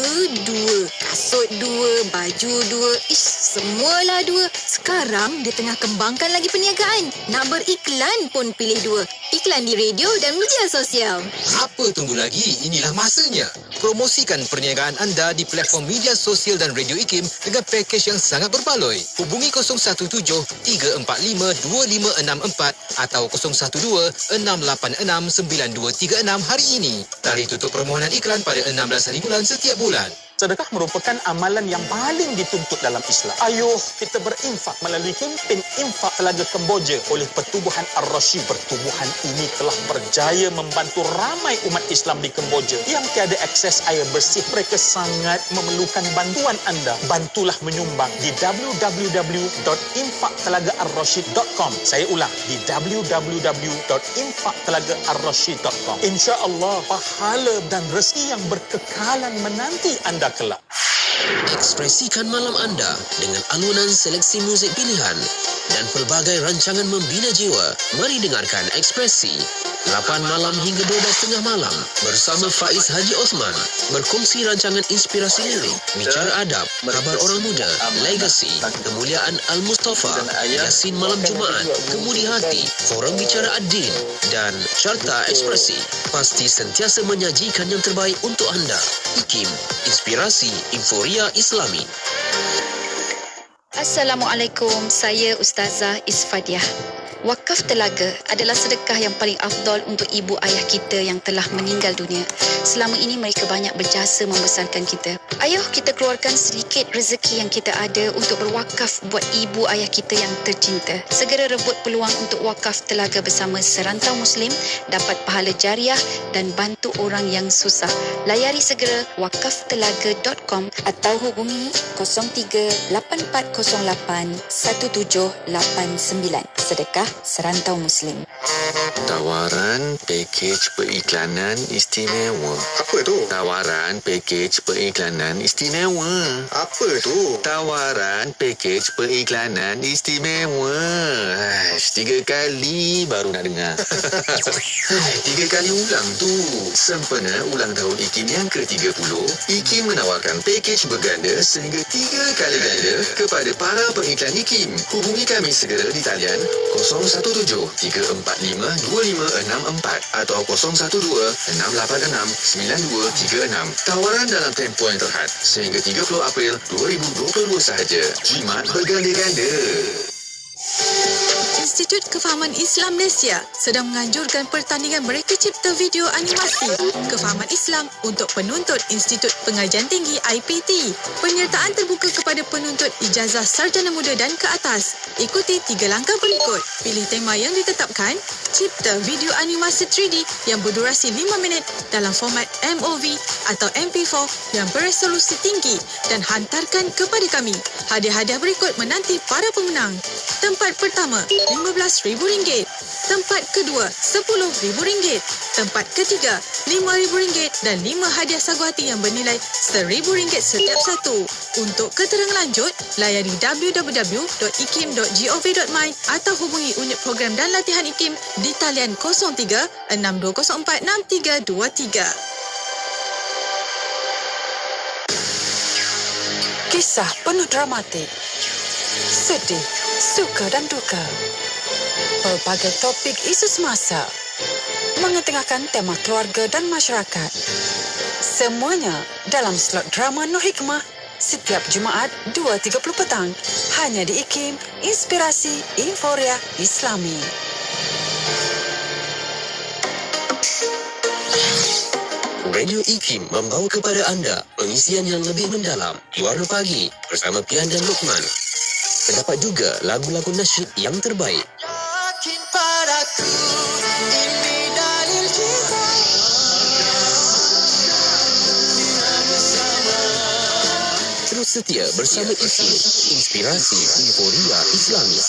Kasut dua, baju dua. Semualah dua. Sekarang dia tengah kembangkan lagi perniagaan. Nak beriklan pun pilih dua. Iklan di radio dan media sosial. Apa tunggu lagi? Inilah masanya. Promosikan perniagaan anda di platform media sosial dan Radio IKIM dengan pakej yang sangat berbaloi. Hubungi 017-345-2564 atau 012-686-9236 hari ini. Tarikh tutup permohonan iklan pada 16 hari bulan setiap bulan. Sedekah merupakan amalan yang paling dituntut dalam Islam. Ayuh kita berinfak melalui kempen Infak Telaga Kemboja oleh Pertubuhan Ar-Rasyid. Pertubuhan ini telah berjaya membantu ramai umat Islam di Kemboja yang tiada akses air bersih. Mereka sangat memerlukan bantuan anda. Bantulah menyumbang di www.infaktelagaarrasyid.com. Saya ulang, di www.infaktelagaarrasyid.com. InsyaAllah pahala dan rezeki yang berkekalan menanti anda kelak. Ekspresikan malam anda dengan alunan seleksi muzik pilihan dan pelbagai rancangan membina jiwa. Mari dengarkan Ekspresi 8 malam hingga 12.30 malam bersama Faiz Haji Osman berkongsi rancangan inspirasi lirik, bicara adab, kabar orang muda, legasi, kemuliaan Al-Mustafa, Yasin Malam Jumaat, Kemudi Hati, Forum Bicara Ad-Din dan Carta Ekspresi. Pasti sentiasa menyajikan yang terbaik untuk anda. IKIM, Inspirasi Inforia Islami. Assalamualaikum, saya Ustazah Isfadiah. Wakaf telaga adalah sedekah yang paling afdal untuk ibu ayah kita yang telah meninggal dunia. Selama ini mereka banyak berjasa membesarkan kita. Ayo kita keluarkan sedikit rezeki yang kita ada untuk berwakaf buat ibu ayah kita yang tercinta. Segera rebut peluang untuk wakaf telaga bersama Serantau Muslim, dapat pahala jariah dan bantu orang yang susah. Layari segera wakaftelaga.com atau hubungi 03-8408-1789. Sedekah Serantau Muslim. Tawaran pakej periklanan istimewa. Apa tu? Tawaran pakej periklanan istimewa. Apa tu? Tawaran pakej periklanan istimewa. 3 kali baru nak dengar. 3 kali ulang tu. Sempena ulang tahun IKIM yang ke-30, IKIM menawarkan pakej berganda sehingga 3 kali ganda kepada para pengiklan IKIM. Hubungi kami segera di talian 017-345-2564 atau 012-686-9236. Tawaran dalam tempoh yang terhad sehingga 30 April 2022 sahaja. Jimat berganda-ganda. Institut Kefahaman Islam Malaysia sedang menganjurkan pertandingan mereka cipta video animasi Kefahaman Islam untuk penuntut Institut Pengajian Tinggi IPT. Penyertaan terbuka kepada penuntut ijazah sarjana muda dan ke atas. Ikuti 3 langkah berikut. Pilih tema yang ditetapkan, cipta video animasi 3D yang berdurasi 5 minit dalam format MOV atau MP4 yang beresolusi tinggi dan hantarkan kepada kami. Hadiah-hadiah berikut menanti para pemenang. Tempat pertama, RM15,000. Tempat kedua, RM10,000. Tempat ketiga, RM5,000 dan 5 hadiah sagu hati yang bernilai RM1,000 setiap satu. Untuk keterangan lanjut, layari www.ikim.gov.my atau hubungi unit program dan latihan IKIM di talian 03-6204-6323. Kisah penuh dramatik, sedih, suka dan duka. Pelbagai topik isu semasa, mengetengahkan tema keluarga dan masyarakat. Semuanya dalam slot drama Nur Hikmah setiap Jumaat 2.30 petang hanya di IKIM Inspirasi Inforia Islami. Radio IKIM membawa kepada anda pengisian yang lebih mendalam Warna Pagi bersama Pian dan Luqman. Terdapat juga lagu-lagu nasyid yang terbaik. Yakin padaku, ini dalil cinta. Terus setia bersama IKIM Inspirasi Inforia Islami.